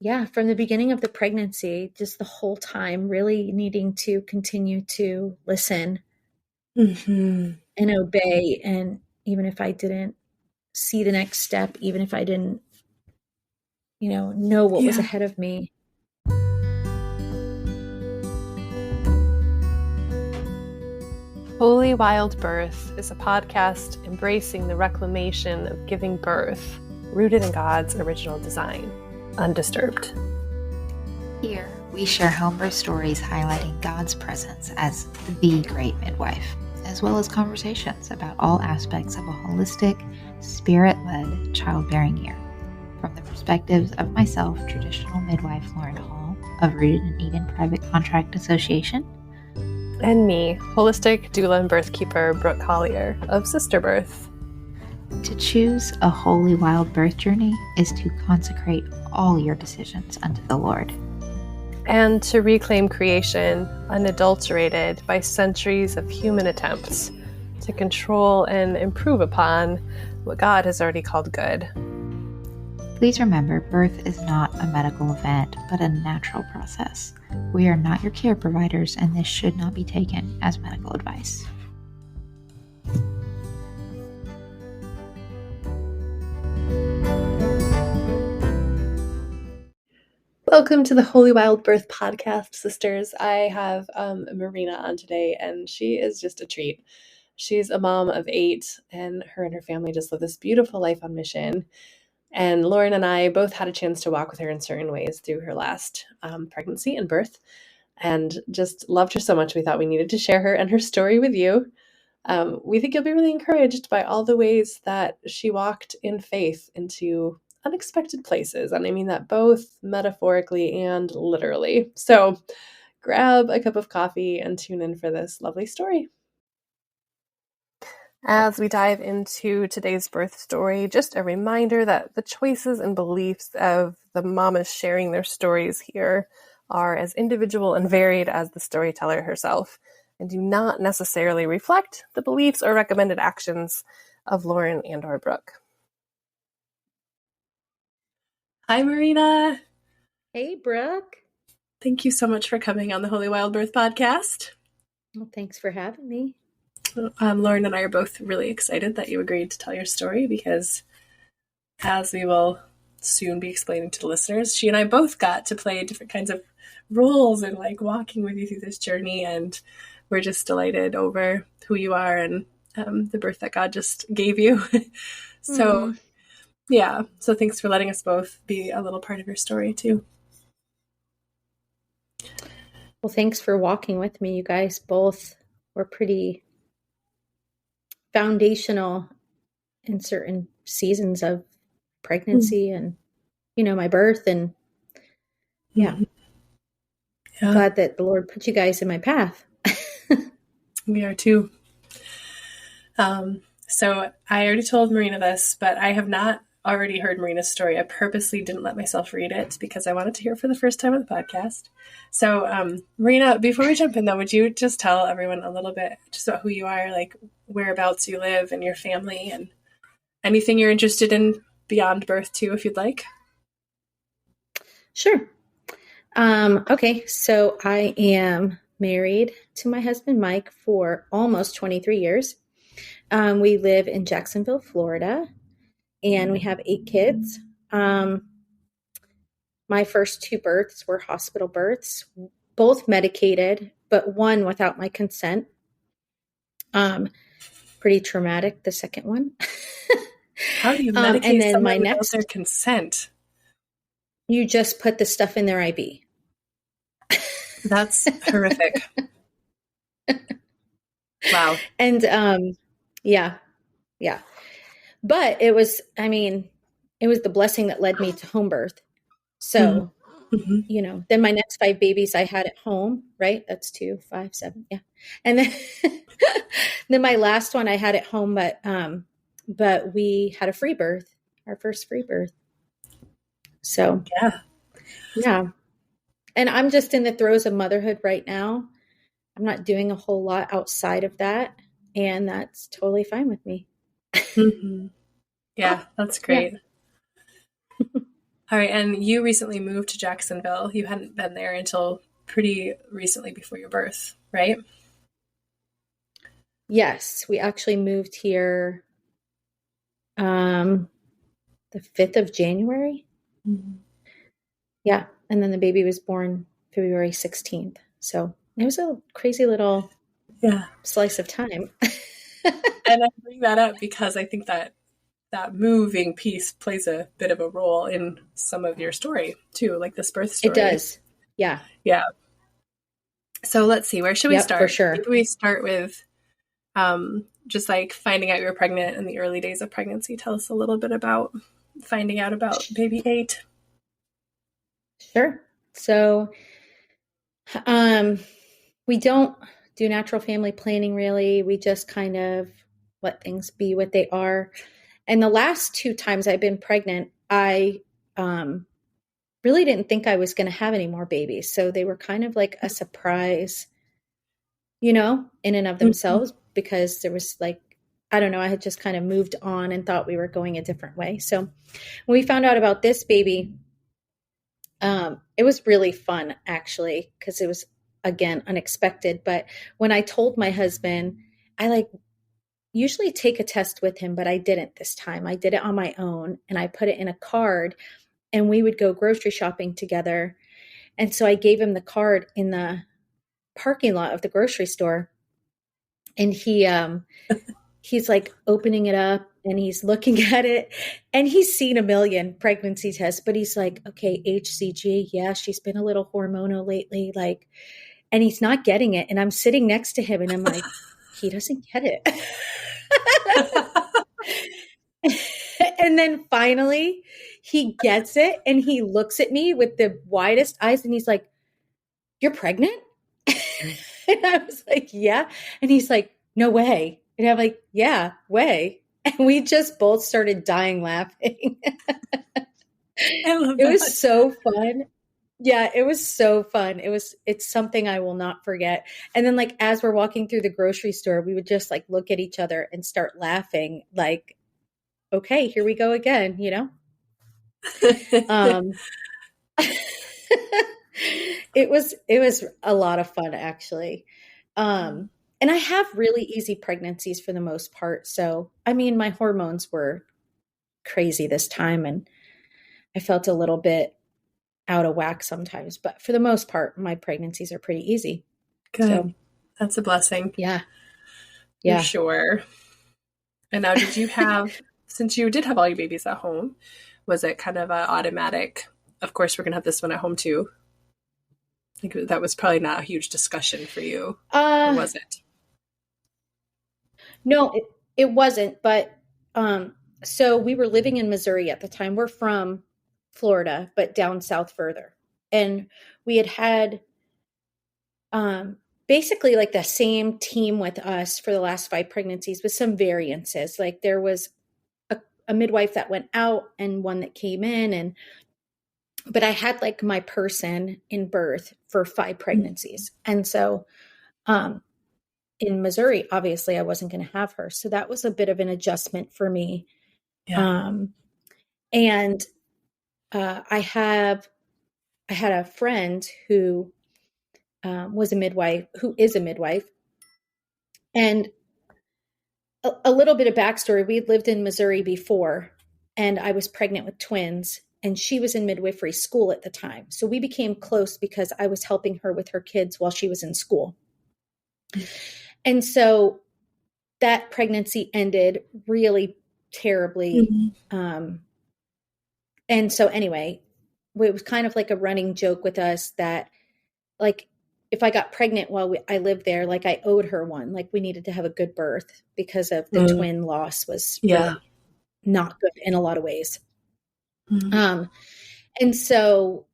yeah, from the beginning of the pregnancy, just the whole time, really needing to continue to listen Mm-hmm. and obey. And even if I didn't see the next step, even if I didn't, know what was Yeah. ahead of me. Holy Wild Birth is a podcast embracing the reclamation of giving birth, rooted in God's original design, undisturbed. Here, we share home birth stories highlighting God's presence as the great midwife, as well as conversations about all aspects of a holistic, spirit-led childbearing year. From the perspectives of myself, traditional midwife Lauren Hall of Rooted in Eden Private Contract Association, And me, holistic doula and birthkeeper Brooke Collier of Sister Birth. to choose a holy wild birth journey is to consecrate all your decisions unto the Lord. And to reclaim creation unadulterated by centuries of human attempts to control and improve upon what God has already called good. Please remember, birth is not a medical event, but a natural process. We are not your care providers, and this should not be taken as medical advice. Welcome to the Holy Wild Birth podcast, sisters. I have Marina on today, and she is just a treat. She's a mom of 8, and her family just live this beautiful life on mission. And Lauren and I both had a chance to walk with her in certain ways through her last pregnancy and birth, and just loved her so much. We thought we needed to share her and her story with you. We think you'll be really encouraged by all the ways that she walked in faith into unexpected places. And I mean that both metaphorically and literally. So grab a cup of coffee and tune in for this lovely story. As we dive into today's birth story, just a reminder that the choices and beliefs of the mamas sharing their stories here are as individual and varied as the storyteller herself, and do not necessarily reflect the beliefs or recommended actions of Lauren and or Brooke. Hi, Marina. Hey, Brooke. Thank you so much for coming on the Holy Wild Birth podcast. Well, thanks for having me. Lauren and I are both really excited that you agreed to tell your story because, as we will soon be explaining to the listeners, she and I both got to play different kinds of roles and walking with you through this journey, and we're just delighted over who you are and the birth that God just gave you. So thanks for letting us both be a little part of your story too. Well, thanks for walking with me. You guys both were pretty foundational in certain seasons of pregnancy and, my birth. And I'm glad that the Lord put you guys in my path. We are too. So I already told Marina this, but I have not already heard Marina's story. I purposely didn't let myself read it because I wanted to hear it for the first time on the podcast. So, Marina, before we jump in though, would you just tell everyone a little bit just about who you are, like whereabouts you live and your family and anything you're interested in beyond birth too, if you'd like? Sure. Okay. So I am married to my husband, Mike, for almost 23 years. We live in Jacksonville, Florida, and we have 8 kids. My first 2 births were hospital births, both medicated, but one without my consent. Pretty traumatic, the second one. How do you medicate someone without their consent? You just put the stuff in their IV. That's horrific. Wow. And yeah. But it was the blessing that led me to home birth. So, then my next 5 babies I had at home, right? That's 2, 5, 7. Yeah. And then, then my last one I had at home, but we had a free birth, our first free birth. So, yeah. And I'm just in the throes of motherhood right now. I'm not doing a whole lot outside of that. And that's totally fine with me. Yeah, that's great. All right. And you recently moved to Jacksonville. You hadn't been there until pretty recently before your birth, right? Yes, we actually moved here um, the 5th of January. Mm-hmm. Yeah. And then the baby was born February 16th. So it was a crazy little slice of time. And I bring that up because I think that moving piece plays a bit of a role in some of your story too, like this birth story. It does. Yeah. Yeah. So let's see, where should we start? For sure. Maybe we start with just like finding out you were pregnant in the early days of pregnancy. Tell us a little bit about finding out about baby 8. Sure. So we don't do natural family planning really. We just kind of let things be what they are. And the last 2 times I've been pregnant, I really didn't think I was going to have any more babies. So they were kind of like a surprise, in and of themselves, because there was like, I don't know, I had just kind of moved on and thought we were going a different way. So when we found out about this baby, it was really fun actually, because it was, again, unexpected. But when I told my husband, I usually take a test with him, but I didn't this time. I did it on my own and I put it in a card and we would go grocery shopping together. And so I gave him the card in the parking lot of the grocery store. And he's like opening it up and he's looking at it and he's seen a million pregnancy tests, but he's like, okay, HCG. Yeah, she's been a little hormonal lately. And he's not getting it. And I'm sitting next to him and I'm like, he doesn't get it. And then finally he gets it and he looks at me with the widest eyes and he's like, you're pregnant? And I was like, yeah. And he's like, no way. And I'm like, yeah, way. And we just both started dying laughing. I love it was so fun. Yeah, it was so fun. It's something I will not forget. And then like, as we're walking through the grocery store, we would just like look at each other and start laughing like, okay, here we go again, It was a lot of fun actually. And I have really easy pregnancies for the most part. So, I mean, my hormones were crazy this time and I felt a little bit out of whack sometimes, but for the most part, my pregnancies are pretty easy. Good. So, that's a blessing. Yeah. For sure. And now, did you have, since you did have all your babies at home, was it kind of an automatic, of course, we're going to have this one at home too? I think that was probably not a huge discussion for you. Or was it? No, it wasn't. But so we were living in Missouri at the time. We're from Florida, but down south further. And we had basically like the same team with us for the last 5 pregnancies with some variances. Like there was a midwife that went out and one that came in, but I had like my person in birth for 5 pregnancies. And so in Missouri, obviously I wasn't going to have her. So that was a bit of an adjustment for me. Yeah. And I had a friend who was a midwife, who is a midwife. And a little bit of backstory, we had lived in Missouri before, and I was pregnant with twins, and she was in midwifery school at the time. So we became close because I was helping her with her kids while she was in school. And so that pregnancy ended really terribly. Mm-hmm. And so anyway, it was kind of like a running joke with us that like, if I got pregnant while I lived there, like I owed her one, like we needed to have a good birth because of the twin loss was really not good in a lot of ways. Mm-hmm. And so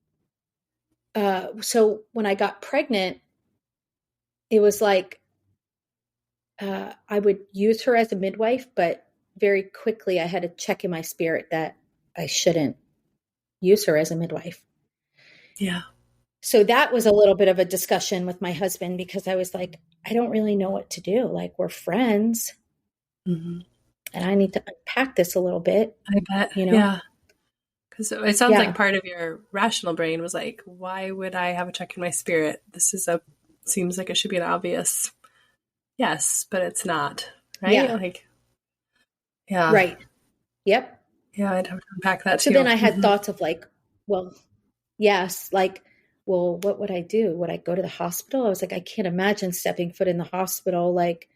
when I got pregnant, it was like, I would use her as a midwife, but very quickly I had to check in my spirit that I shouldn't use her as a midwife. Yeah. So that was a little bit of a discussion with my husband because I was like, I don't really know what to do. Like we're friends and I need to unpack this a little bit. I bet. Yeah. So it sounds Yeah. like part of your rational brain was like, why would I have a check in my spirit? Seems like it should be an obvious yes, but it's not, right? Yeah. Like, yeah. Right. Yep. Yeah, I'd have to unpack that So too. then I had thoughts of like, well, yes, like, well, what would I do? Would I go to the hospital? I was like, I can't imagine stepping foot in the hospital. Like,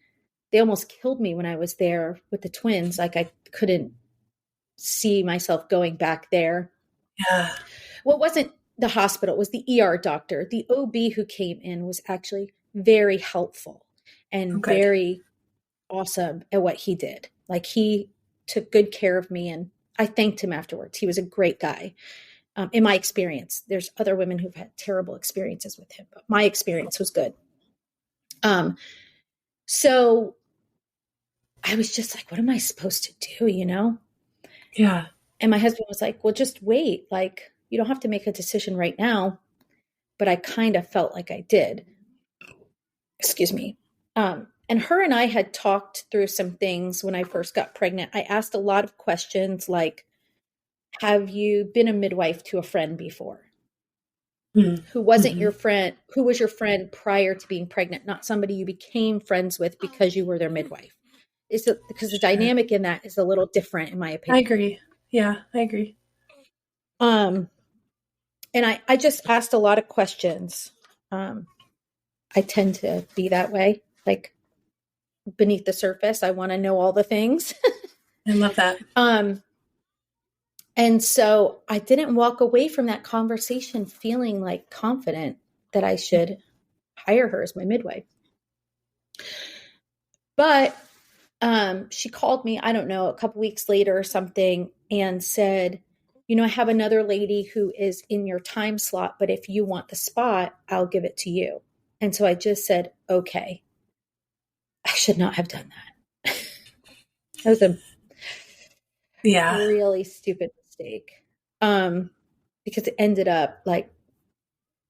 they almost killed me when I was there with the twins. Like, I couldn't see myself going back there. Yeah. Well, it wasn't the hospital, it was the ER doctor. The OB who came in was actually very helpful and Good. very awesome at what he did. Like, he took good care of me, and I thanked him afterwards. He was a great guy. In my experience, there's other women who've had terrible experiences with him, but my experience was good. So I was just like, what am I supposed to do? Yeah. And my husband was like, well, just wait. Like, you don't have to make a decision right now. But I kind of felt like I did. Excuse me. And her and I had talked through some things when I first got pregnant. I asked a lot of questions like, have you been a midwife to a friend before? Who wasn't your friend? Who was your friend prior to being pregnant? Not somebody you became friends with because you were their midwife. Because the dynamic in that is a little different, in my opinion. I agree. Yeah, I agree. And I just asked a lot of questions. I tend to be that way, like beneath the surface. I want to know all the things. I love that. And so I didn't walk away from that conversation feeling like confident that I should hire her as my midwife. But she called me, I don't know, a couple weeks later or something, and said, I have another lady who is in your time slot, but if you want the spot, I'll give it to you. And so I just said, okay. I should not have done that. That was a really stupid mistake. Because it ended up like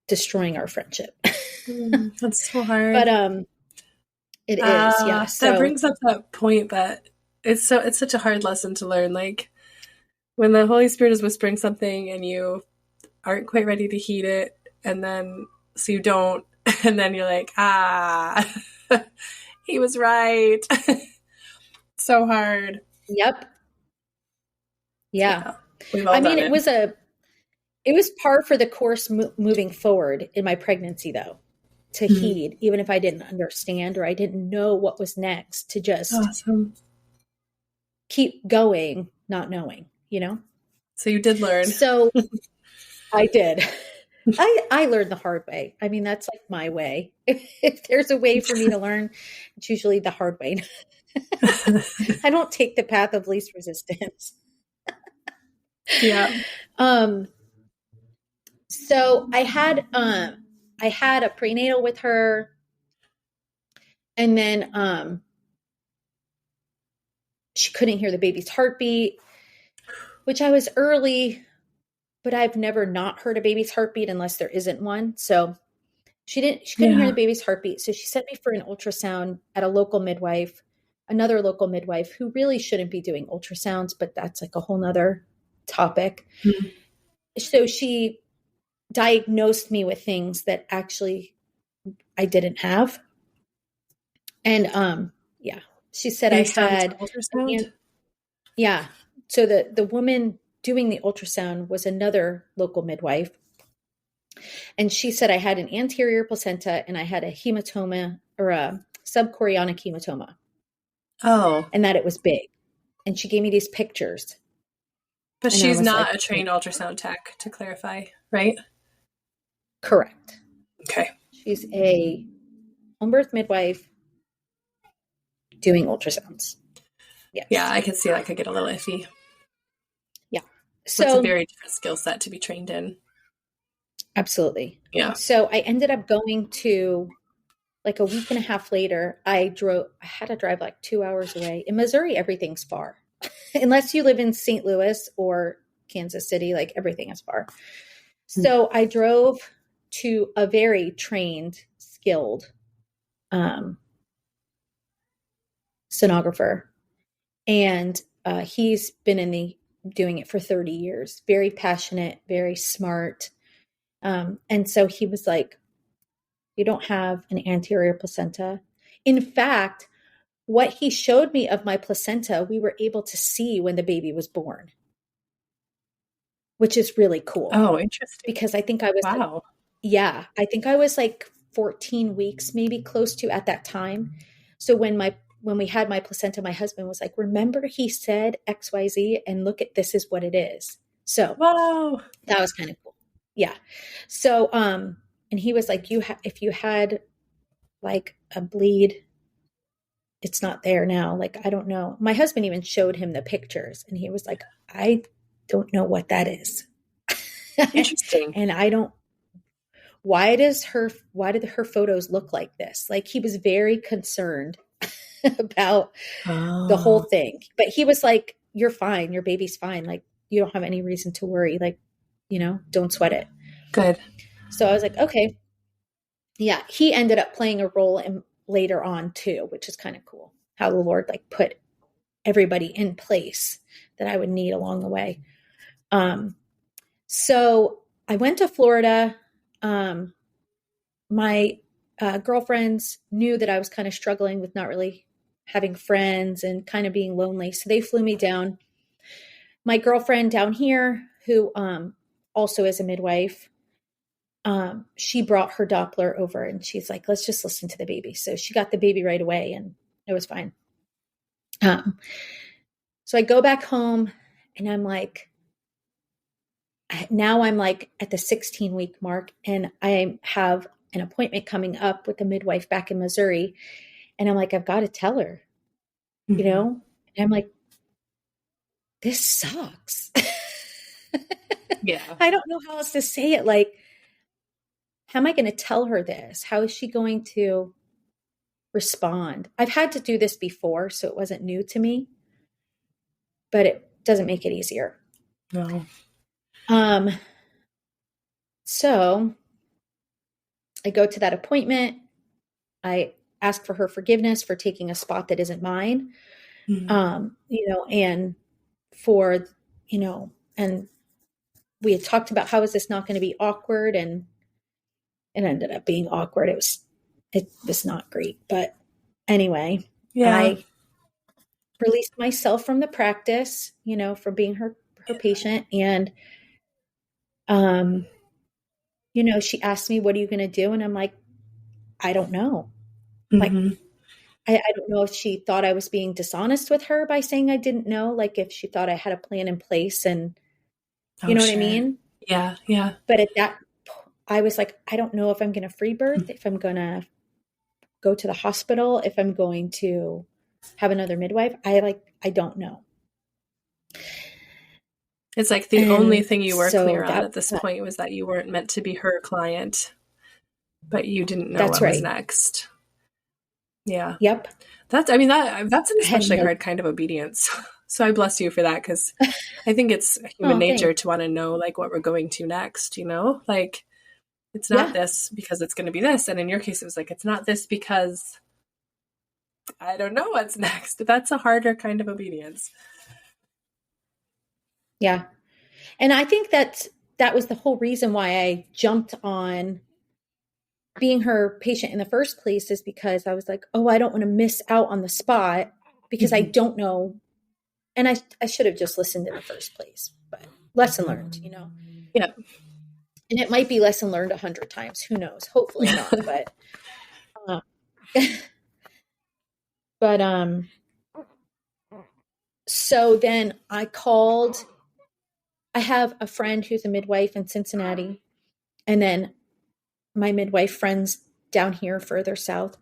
destroying our friendship. That's so hard. But it is, yeah. So that brings up that point that it's such a hard lesson to learn. Like, when the Holy Spirit is whispering something and you aren't quite ready to heed it, and then so you don't, and then you're like, he was right. So hard. Yep. Yeah. We've all done it. It was par for the course moving forward in my pregnancy, though, to heed, even if I didn't understand or I didn't know what was next, to just keep going, not knowing, So you did learn. So I did. I learned the hard way. I mean, that's like my way. If there's a way for me to learn, it's usually the hard way. I don't take the path of least resistance. Yeah. So I had a prenatal with her, and then she couldn't hear the baby's heartbeat, which I was early, but I've never not heard a baby's heartbeat unless there isn't one. So she couldn't hear the baby's heartbeat. So she sent me for an ultrasound at another local midwife who really shouldn't be doing ultrasounds, but that's like a whole nother topic. Mm-hmm. So she diagnosed me with things that actually I didn't have. And she said I had ultrasound. Yeah. So the woman doing the ultrasound was another local midwife. And she said I had an anterior placenta and I had a hematoma, or a subchorionic hematoma. Oh. And that it was big. And she gave me these pictures. But she's not a trained ultrasound tech, to clarify, right? Correct. Okay. She's a home birth midwife doing ultrasounds. Yes. Yeah, I could see that could get a little iffy. Yeah. So it's a very different skill set to be trained in. Absolutely. Yeah. So I ended up going to, like a week and a half later, I had to drive like 2 hours away. In Missouri, everything's far. Unless you live in St. Louis or Kansas City, like everything is far. So I drove to a very trained, skilled sonographer. And he's been in the doing it for 30 years, very passionate, very smart. And so he was like, you don't have an anterior placenta. In fact, what he showed me of my placenta, we were able to see when the baby was born, which is really cool. Oh, interesting. Because I think I was, wow. I think I was like 14 weeks, maybe close to at that time. So when we had my placenta, my husband was like, remember he said XYZ, and look at, this is what it is. So Wow. that was kind of cool. Yeah. So, and he was like, if you had like a bleed, it's not there now. Like, I don't know. My husband even showed him the pictures, and he was like, I don't know what that is. Interesting. And I don't, why did her photos look like this? Like, he was very concerned about the whole thing, but he was like, you're fine. Your baby's fine. Like, you don't have any reason to worry. Like, don't sweat it. Good. So I was like, okay. Yeah. He ended up playing a role in later on too, which is kind of cool how the Lord like put everybody in place that I would need along the way. So I went to Florida. My girlfriends knew that I was kind of struggling with not really having friends and kind of being lonely. So they flew me down. My girlfriend down here, who also is a midwife, she brought her Doppler over, and she's like, let's just listen to the baby. So she got the baby right away, and it was fine. So I go back home, and I'm like, now I'm like at the 16-week mark, and I have an appointment coming up with a midwife back in Missouri. And I'm like, I've got to tell her, and I'm like, this sucks. Yeah. I don't know how else to say it. Like, how am I going to tell her this? How is she going to respond? I've had to do this before, so it wasn't new to me, but it doesn't make it easier. No. So I go to that appointment. I ask for her forgiveness for taking a spot that isn't mine. And for, and we had talked about how is this not going to be awkward, and it ended up being awkward. It was not great, but anyway, I released myself from the practice, from being her patient. And, she asked me, what are you going to do? And I'm like, I don't know. Like, I don't know if she thought I was being dishonest with her by saying I didn't know, like if she thought I had a plan in place, and you know what I mean? Yeah. Yeah. But at that, I was like, I don't know if I'm going to free birth, if I'm going to go to the hospital, if I'm going to have another midwife. I don't know. It's like the only thing you were clear on at this point was that you weren't meant to be her client, but you didn't know what was next. Yeah. Yep. That's an especially hard kind of obedience. So I bless you for that, because I think it's human nature to want to know like what we're going to next, like it's not this because it's going to be this. And in your case, it was like, it's not this because I don't know what's next. That's a harder kind of obedience. Yeah. And I think that was the whole reason why I jumped on being her patient in the first place, is because I was like, oh, I don't want to miss out on the spot because I don't know. And I should have just listened in the first place, but lesson learned, Yeah. And it might be lesson learned 100 times. Who knows? Hopefully not, but, so then I have a friend who's a midwife in Cincinnati, and then my midwife friends down here further south.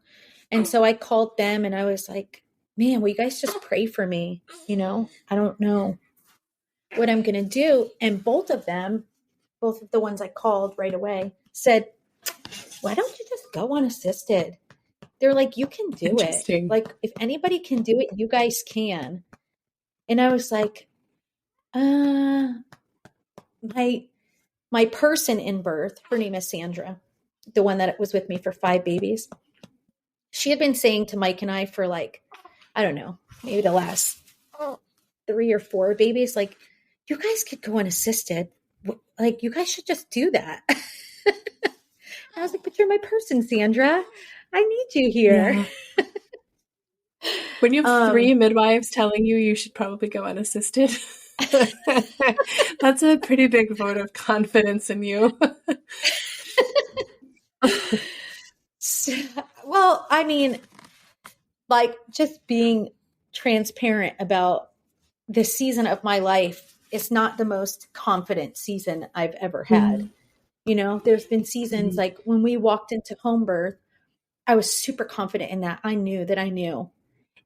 And so I called them, and I was like, man, will you guys just pray for me? I don't know what I'm going to do. And both of the ones I called right away said, why don't you just go unassisted? They're like, you can do it. Like, if anybody can do it, you guys can. And I was like, my person in birth, her name is Sandra, the one that was with me for 5 babies. She had been saying to Mike and I for like, I don't know, maybe the last 3 or 4 babies, like, you guys could go unassisted. Like, you guys should just do that. I was like, but you're my person, Sandra. I need you here. Yeah. When you have 3 midwives telling you should probably go unassisted, that's a pretty big vote of confidence in you. Well, I mean, like, just being transparent about this season of my life is not the most confident season I've ever had. You know, there's been seasons like when we walked into home birth, I was super confident in that. I knew that I knew.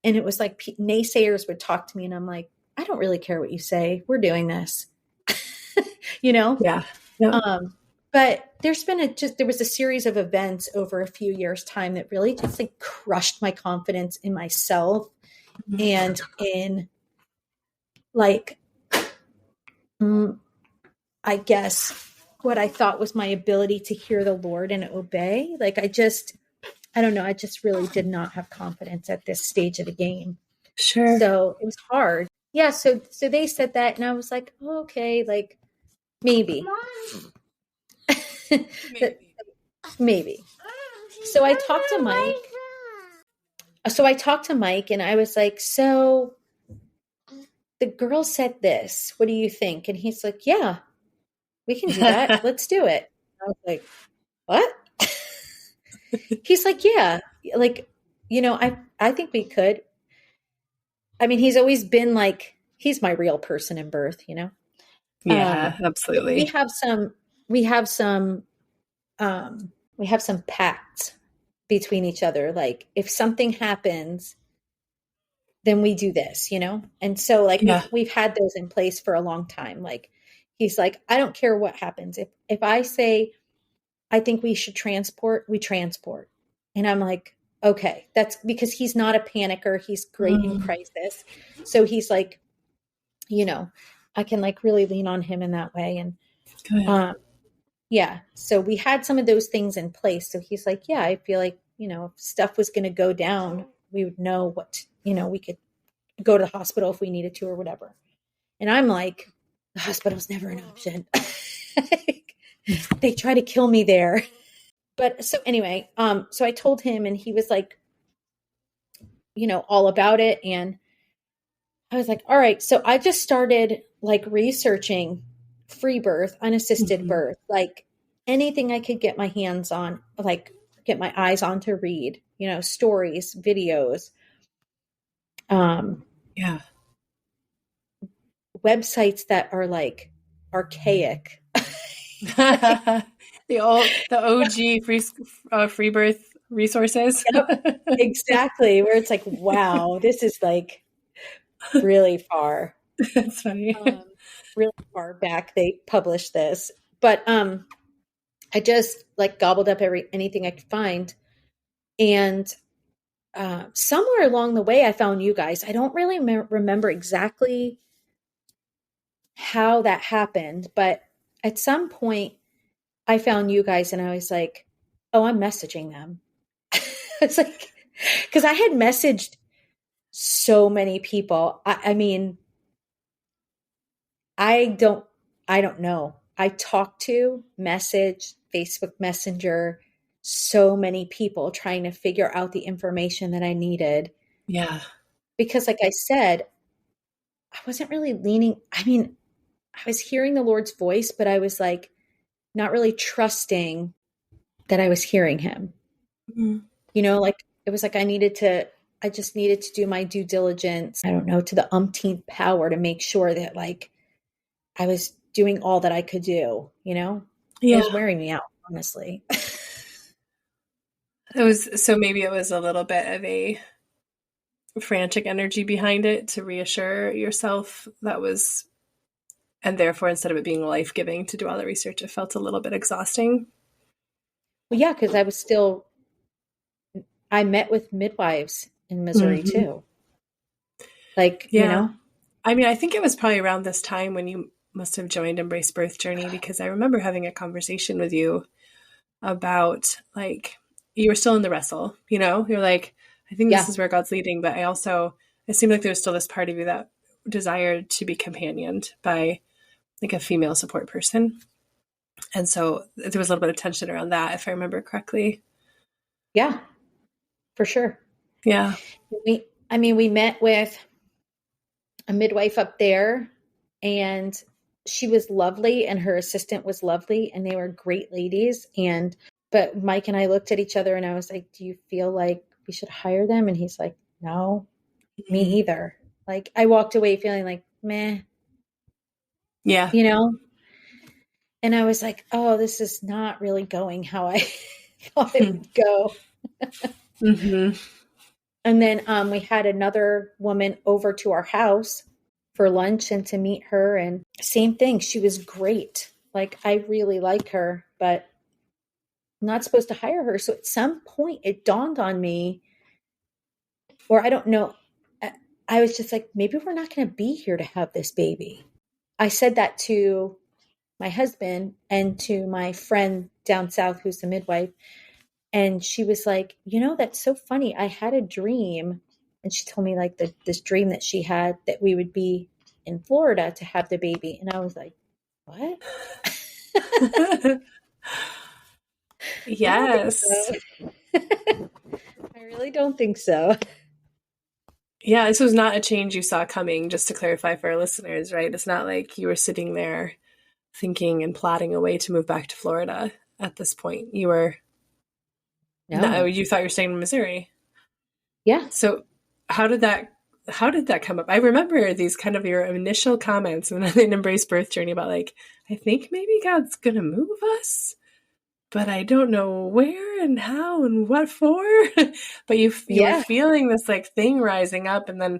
And it was like naysayers would talk to me and I'm like, I don't really care what you say. We're doing this, you know? Yeah. Yep. But there was a series of events over a few years' time that really just like crushed my confidence in myself and in like, I guess what I thought was my ability to hear the Lord and obey. Like, I don't know. I just really did not have confidence at this stage of the game. Sure. So it was hard. Yeah. So they said that and I was like, oh, okay, like maybe. Maybe. So I talked to Mike and I was like, so the girl said this, what do you think? And he's like, yeah, we can do that. Let's do it. I was like, what? He's like, yeah, like, you know, I think we could. I mean, he's always been like, he's my real person in birth, you know? Yeah, absolutely. We have some pacts between each other. Like, if something happens, then we do this, you know? And so like, we've had those in place for a long time. Like, he's like, I don't care what happens. If I say, I think we should transport, we transport. And I'm like, okay, that's because he's not a panicker. He's great in crisis. So he's like, you know, I can like really lean on him in that way. And, yeah. So we had some of those things in place. So he's like, yeah, I feel like, you know, if stuff was going to go down, we would know what, you know, we could go to the hospital if we needed to or whatever. And I'm like, the hospital's never an option. They try to kill me there. But so anyway, so I told him and he was like, you know, all about it. And I was like, all right. So I just started like researching free birth, unassisted birth, like anything I could get my hands on, like get my eyes on to read, you know, stories, videos, websites that are like archaic. the OG free birth resources. Yep, exactly. Where it's like, wow, this is like really far. That's funny. Really far back they published this. But I just like gobbled up anything I could find. And somewhere along the way, I found you guys. I don't really remember exactly how that happened, but at some point I found you guys and I was like, oh, I'm messaging them. It's like, because I had messaged so many people. I mean, I don't know. I talked to, message, Facebook Messenger, so many people trying to figure out the information that I needed. Yeah. Because like I said, I wasn't really leaning. I mean, I was hearing the Lord's voice, but I was like, not really trusting that I was hearing him. You know, like it was like I just needed to do my due diligence. I don't know, to the umpteenth power to make sure that like I was doing all that I could do, you know? It was wearing me out, honestly. Maybe it was a little bit of a frantic energy behind it to reassure yourself and therefore instead of it being life-giving to do all the research, it felt a little bit exhausting. Well, yeah, because I met with midwives in Missouri too. Like, you know? I mean, I think it was probably around this time when you must have joined Embrace Birth Journey, because I remember having a conversation with you about like, you were still in the wrestle, you know, you're like, I think this is where God's leading. But it seemed like there was still this part of you that desired to be companioned by like a female support person. And so there was a little bit of tension around that, if I remember correctly. Yeah, for sure. Yeah. We met with a midwife up there, and she was lovely, and her assistant was lovely, and they were great ladies. But Mike and I looked at each other, and I was like, do you feel like we should hire them? And he's like, no, me either. Like, I walked away feeling like, meh, Yeah. And I was like, oh, this is not really going how I thought it would go. And then we had another woman over to our house for lunch and to meet her. And same thing. She was great. Like, I really like her, but I'm not supposed to hire her. So at some point it dawned on me, or I don't know. I was just like, maybe we're not going to be here to have this baby. I said that to my husband and to my friend down south, who's the midwife. And she was like, that's so funny. I had a dream. And she told me like this dream that she had that we would be in Florida to have the baby. And I was like, what? Yes. I really don't think so. Yeah, this was not a change you saw coming, just to clarify for our listeners, right? It's not like you were sitting there thinking and plotting a way to move back to Florida at this point. You were... No, you thought you were staying in Missouri. Yeah. So how did that come up? I remember these kind of your initial comments and then Embrace Birth Journey about like, I think maybe God's going to move us, but I don't know where and how and what for. But you were feeling this like thing rising up, and then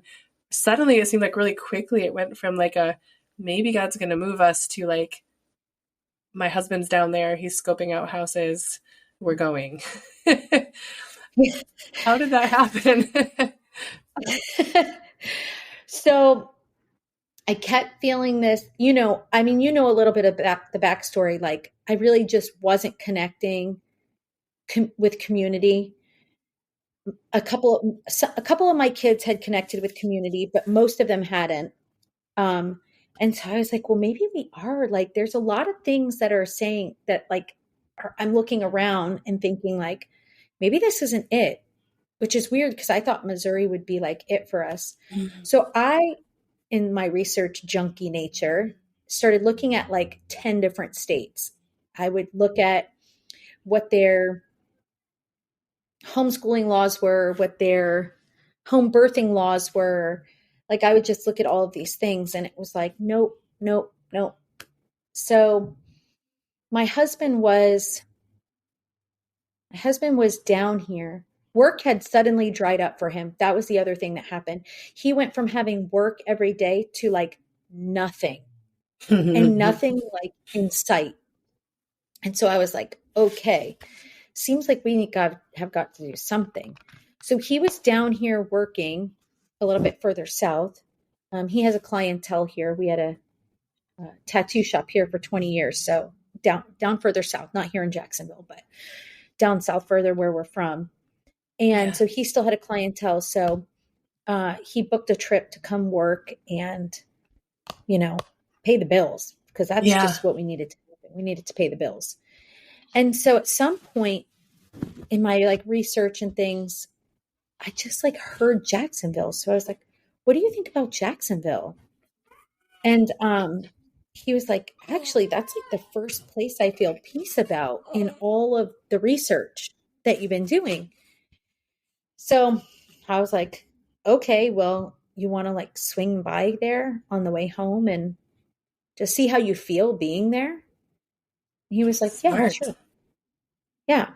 suddenly it seemed like really quickly it went from like a maybe God's going to move us to like, my husband's down there, he's scoping out houses, we're going. How did that happen? So I kept feeling this, a little bit about the backstory. Like, I really just wasn't connecting with community. A couple of my kids had connected with community, but most of them hadn't. And so I was like, well, maybe we are. Like, there's a lot of things that are saying that, like, I'm looking around and thinking like, maybe this isn't it, which is weird because I thought Missouri would be like it for us. Mm-hmm. So I, in my research junkie nature, started looking at like 10 different states. I would look at what their homeschooling laws were, what their home birthing laws were. Like, I would just look at all of these things, and it was like, nope. So my husband was down here. Work had suddenly dried up for him. That was the other thing that happened. He went from having work every day to like nothing and nothing like in sight. And so I was like, okay, seems like we have got to do something. So he was down here working a little bit further south. He has a clientele here. We had a tattoo shop here for 20 years. So down further south, not here in Jacksonville, but down south further where we're from. And so he still had a clientele. So he booked a trip to come work and, pay the bills, because that's just what we needed to do. We needed to pay the bills. And so at some point in my like research and things, I just like heard Jacksonville. So I was like, what do you think about Jacksonville? And he was like, actually, that's like the first place I feel peace about in all of the research that you've been doing. So I was like, okay, well, you want to like swing by there on the way home and just see how you feel being there? And he was like, yeah, sure. Yeah.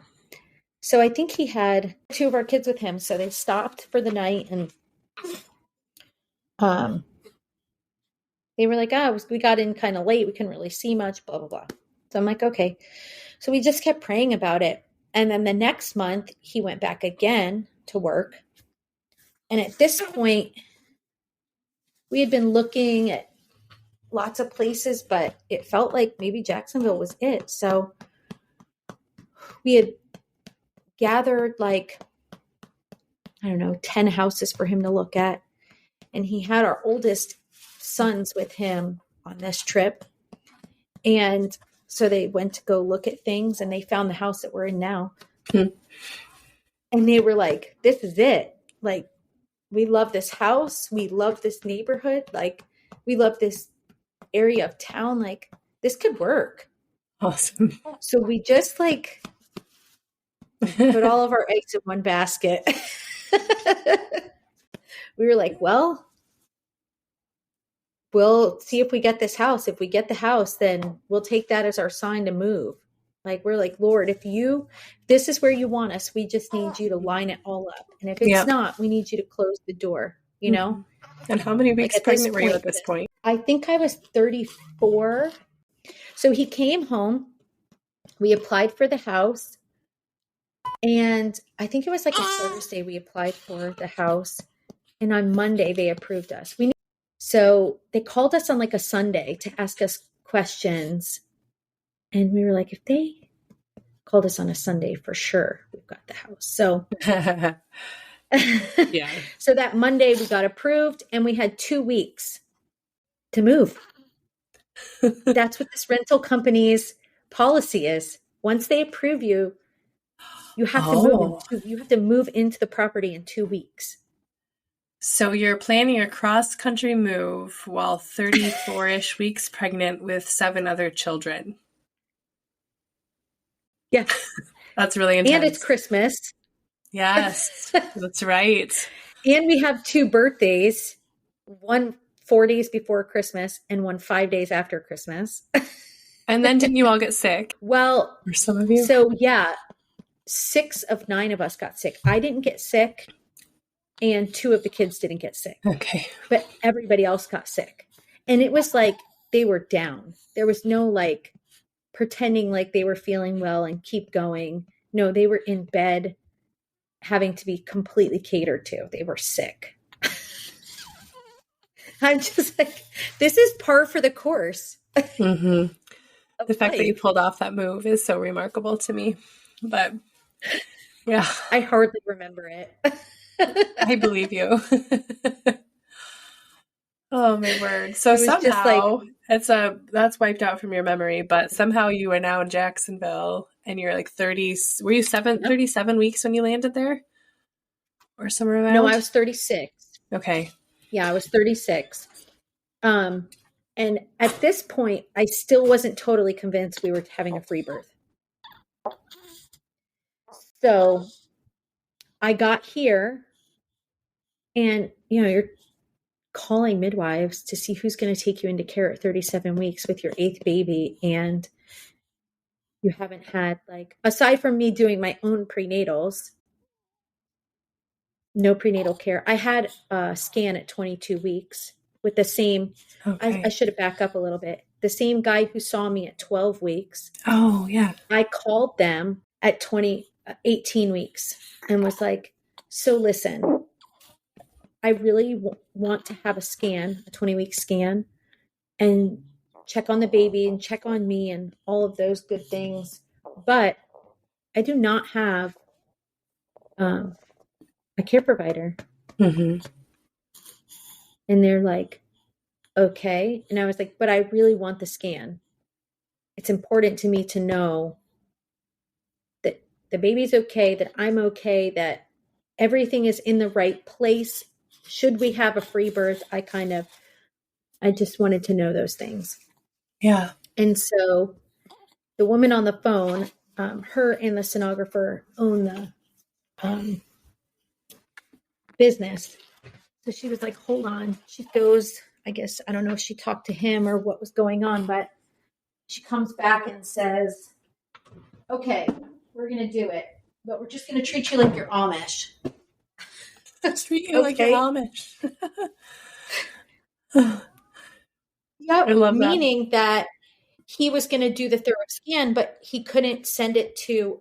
So I think he had 2 of our kids with him. So they stopped for the night, and they were like, we got in kind of late. We couldn't really see much, blah, blah, blah. So I'm like, okay. So we just kept praying about it. And then the next month he went back again to work. And at this point, we had been looking at lots of places, but it felt like maybe Jacksonville was it. So we had gathered 10 houses for him to look at. And he had our oldest sons with him on this trip. And so they went to go look at things, and they found the house that we're in now. And they were like, this is it. Like, we love this house. We love this neighborhood. Like, we love this area of town. Like, this could work. Awesome. So we just like put all of our eggs in one basket. We were like, well, we'll see if we get this house. If we get the house, then we'll take that as our sign to move. Like, we're like, Lord, if this is where you want us, we just need you to line it all up. And if it's not, we need you to close the door, you know? And how many weeks pregnant were you at this point? I think I was 34. So he came home. We applied for the house. And I think it was like a Thursday we applied for the house. And on Monday, they approved us. So they called us on like a Sunday to ask us questions. And we were like, if they called us on a Sunday, for sure, we've got the house. So, yeah. So that Monday we got approved, and we had 2 weeks to move. That's what this rental company's policy is. Once they approve you, you have to move. You have to move into the property in 2 weeks. So you're planning a cross-country move while 34-ish weeks pregnant with 7 other children. Yeah. That's really intense. And it's Christmas. Yes, that's right. And we have 2 birthdays, one 4 days before Christmas and one 5 days after Christmas. And then didn't you all get sick? Well, or some of you? So yeah, 6 of 9 of us got sick. I didn't get sick, and 2 of the kids didn't get sick. Okay. But everybody else got sick. And it was like they were down. There was no like pretending like they were feeling well and keep going. No, they were in bed having to be completely catered to. They were sick. I'm just like, this is par for the course. Mm-hmm. The fact that you pulled off that move is so remarkable to me. But yeah. I hardly remember it. I believe you. Oh my word. So somehow that's wiped out from your memory, but somehow you are now in Jacksonville and you're like 30. Were you 37 weeks when you landed there? Or somewhere around? No, I was 36. Okay. Yeah, I was 36. And at this point, I still wasn't totally convinced we were having a free birth. So I got here, and you're calling midwives to see who's going to take you into care at 37 weeks with your 8th baby, and you haven't had, like, aside from me doing my own prenatals, no prenatal care. I had a scan at 22 weeks with the same, I should have backed up a little bit. The same guy who saw me at 12 weeks. Oh, yeah. I called them at 18 weeks and was like, so listen, I really want to have a scan, a 20-week scan, and check on the baby and check on me and all of those good things. But I do not have a care provider. Mm-hmm. And they're like, okay. And I was like, but I really want the scan. It's important to me to know that the baby's okay, that I'm okay, that everything is in the right place. Should we have a free birth? I just wanted to know those things. Yeah. And so the woman on the phone, her and the sonographer own the business. So she was like, hold on. She goes, I guess, I don't know if she talked to him or what was going on, but she comes back and says, okay, we're going to do it, but we're just going to treat you like you're Amish. Treat you like you're Amish. Yep. I love that. Meaning that he was going to do the thorough scan, but he couldn't send it to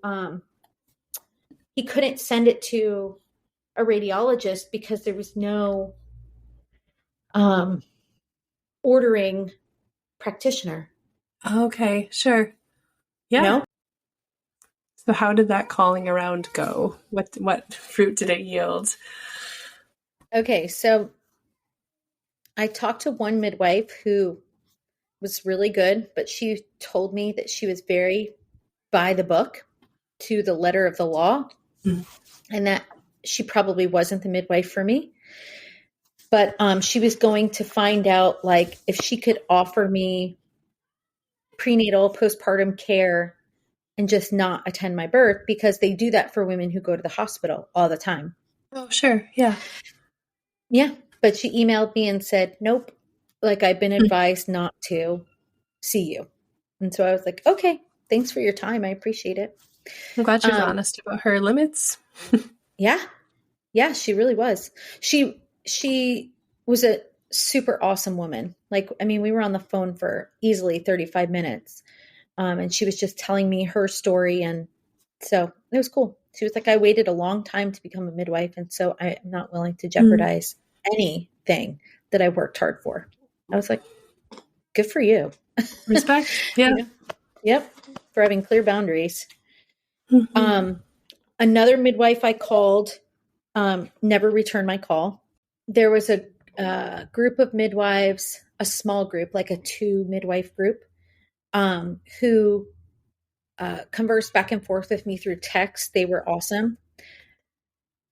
a radiologist because there was no ordering practitioner. Okay, sure. Yeah. So how did that calling around go? What fruit did it yield? Okay, so I talked to one midwife who was really good, but she told me that she was very by the book to the letter of the law, and that she probably wasn't the midwife for me. But she was going to find out, like, if she could offer me prenatal, postpartum care and just not attend my birth, because they do that for women who go to the hospital all the time. Oh, sure. Yeah. Yeah. But she emailed me and said, nope, like, I've been advised not to see you. And so I was like, okay, thanks for your time. I appreciate it. I'm glad she was honest about her limits. Yeah. Yeah, she really was. She was a super awesome woman. Like, I mean, we were on the phone for easily 35 minutes. And she was just telling me her story. And so it was cool. She was like, I waited a long time to become a midwife. And so I'm not willing to jeopardize anything that I worked hard for. I was like, good for you. Respect. Yeah. You know? Yep. For having clear boundaries. Another midwife I called never returned my call. There was a group of midwives, a small group, like a 2 midwife group, who conversed back and forth with me through text. They were awesome.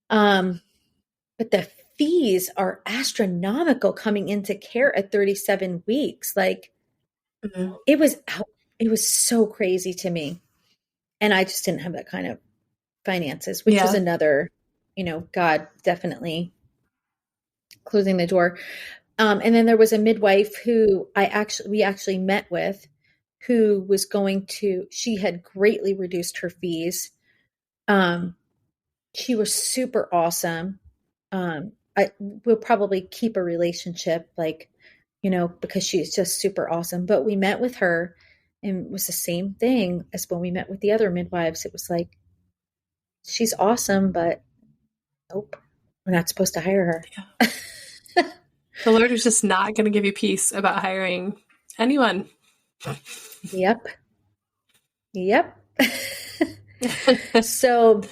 But the fees are astronomical coming into care at 37 weeks. Like, it was so crazy to me. And I just didn't have that kind of finances, which was another, God definitely closing the door. And then there was a midwife who we actually met with, who was she had greatly reduced her fees. She was super awesome. We'll probably keep a relationship, like, because she's just super awesome. But we met with her, and it was the same thing as when we met with the other midwives. It was like, she's awesome, but nope, we're not supposed to hire her. Yeah. The Lord is just not going to give you peace about hiring anyone. Yep. So,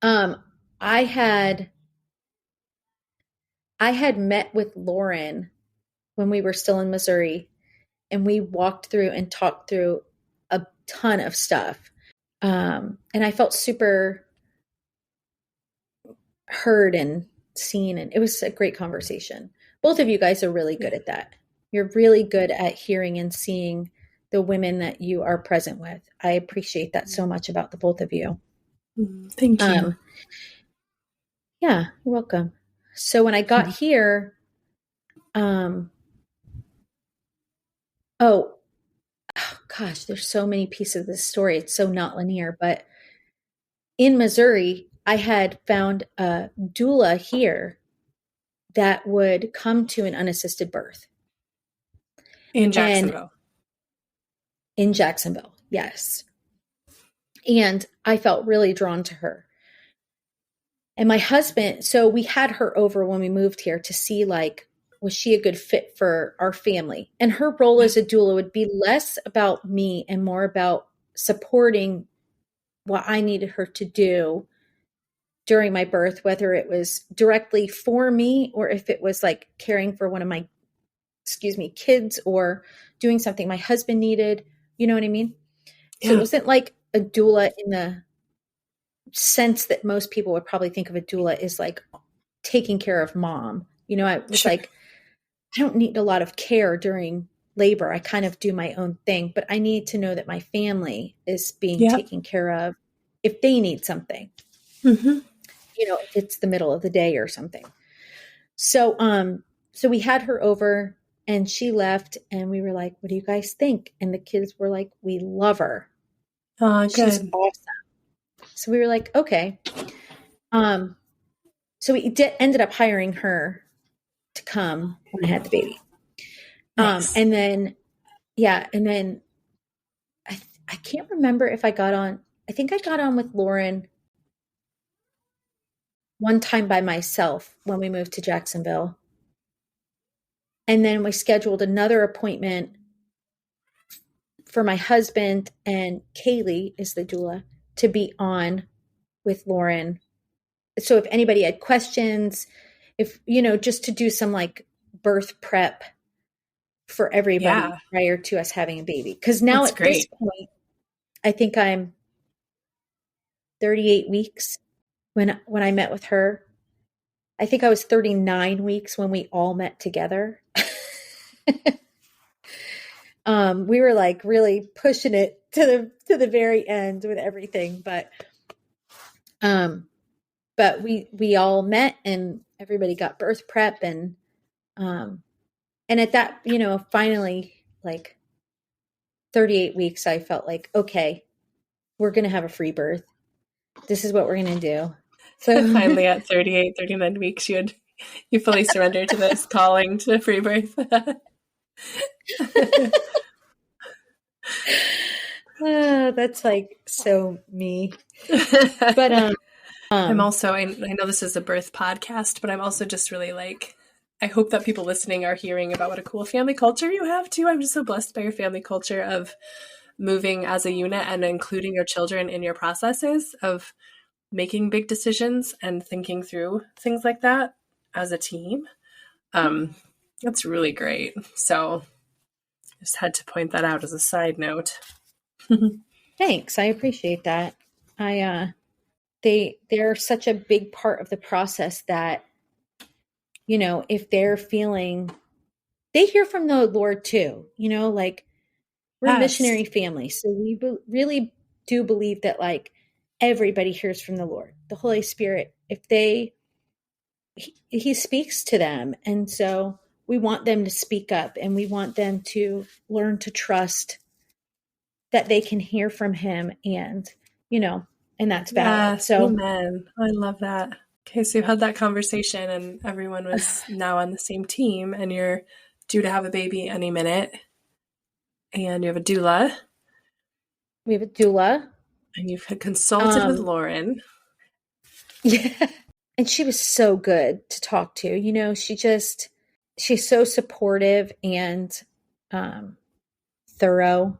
I had met with Lauren when we were still in Missouri, and we walked through and talked through a ton of stuff. And I felt super heard and seen, and it was a great conversation. Both of you guys are really good at that. You're really good at hearing and seeing the women that you are present with. I appreciate that so much about the both of you. Thank you. Yeah, you're welcome. So when I got here, oh gosh, there's so many pieces of this story. It's so not linear, but in Missouri, I had found a doula here that would come to an unassisted birth. In Jacksonville. In Jacksonville, yes. And I felt really drawn to her. And my husband, so we had her over when we moved here to see, like, was she a good fit for our family? And her role as a doula would be less about me and more about supporting what I needed her to do during my birth, whether it was directly for me or if it was like caring for one of my, kids, or doing something my husband needed. You know what I mean? Yeah. So it wasn't like a doula in the sense that most people would probably think of a doula is like taking care of mom. I was like, I don't need a lot of care during labor. I kind of do my own thing, but I need to know that my family is being taken care of if they need something. If it's the middle of the day or something. So, so we had her over and she left, and we were like, what do you guys think? And the kids were like, we love her. Oh, she's awesome. So we were like, okay. So we ended up hiring her to come when I had the baby. Nice. And then I can't remember if I got on. I think I got on with Lauren one time by myself when we moved to Jacksonville. And then we scheduled another appointment for my husband, and Kaylee is the doula, to be on with Lauren. So if anybody had questions, if, just to do some like birth prep for everybody Yeah. prior to us having a baby. Because now That's at this great. point, I think I'm 38 weeks when I met with her. I think I was 39 weeks when we all met together. We were like really pushing it to the very end with everything, but we all met and everybody got birth prep and at that, finally, like 38 weeks, I felt like, okay, we're going to have a free birth. This is what we're going to do. So Finally at 38, 39 weeks, you fully surrendered to this calling to free birth. that's like so me. But I'm also, I know this is a birth podcast, but I'm also just really like, I hope that people listening are hearing about what a cool family culture you have too. I'm just so blessed by your family culture of moving as a unit and including your children in your processes of making big decisions and thinking through things like that as a team. That's really great. So just had to point that out as a side note. Thanks. I appreciate that. They're such a big part of the process that, if they're feeling, they hear from the Lord too, like we're a missionary family. So we really do believe that like everybody hears from the Lord, the Holy Spirit, he speaks to them. And so we want them to speak up and we want them to learn to trust that they can hear from him and, and that's valid. Yes, So amen. I love that. Okay, so you had that conversation and everyone was now on the same team and you're due to have a baby any minute. And you have a doula. we have a doula. And you've consulted with Lauren. Yeah. And she was so good to talk to. She's so supportive and thorough,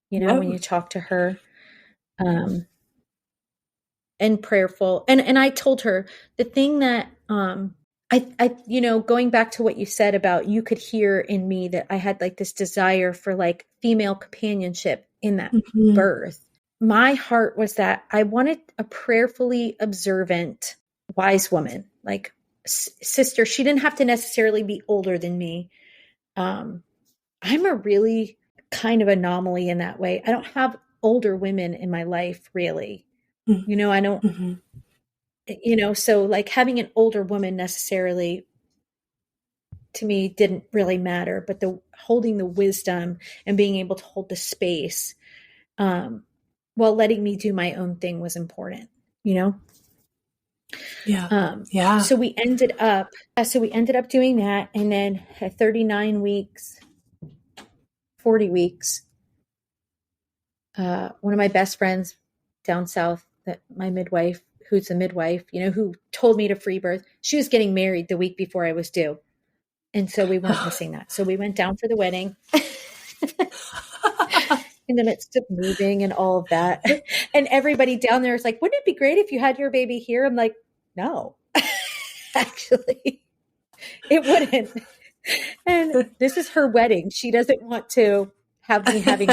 when you talk to her. And prayerful. And I told her the thing that I going back to what you said about you could hear in me that I had like this desire for like female companionship in that birth. My heart was that I wanted a prayerfully observant, wise woman, like sister. She didn't have to necessarily be older than me. I'm a really kind of anomaly in that way. I don't have older women in my life, really. I don't, so like having an older woman necessarily to me didn't really matter, but holding the wisdom and being able to hold the space, while letting me do my own thing was important, Yeah. So we ended up doing that. And then at 39 weeks, 40 weeks, one of my best friends down south, that my midwife, who's a midwife, who told me to free birth, she was getting married the week before I was due. And so we weren't missing that. So we went down for the wedding in the midst of moving and all of that. And everybody down there is like, wouldn't it be great if you had your baby here? I'm like, no, actually, it wouldn't. And this is her wedding. She doesn't want to have me having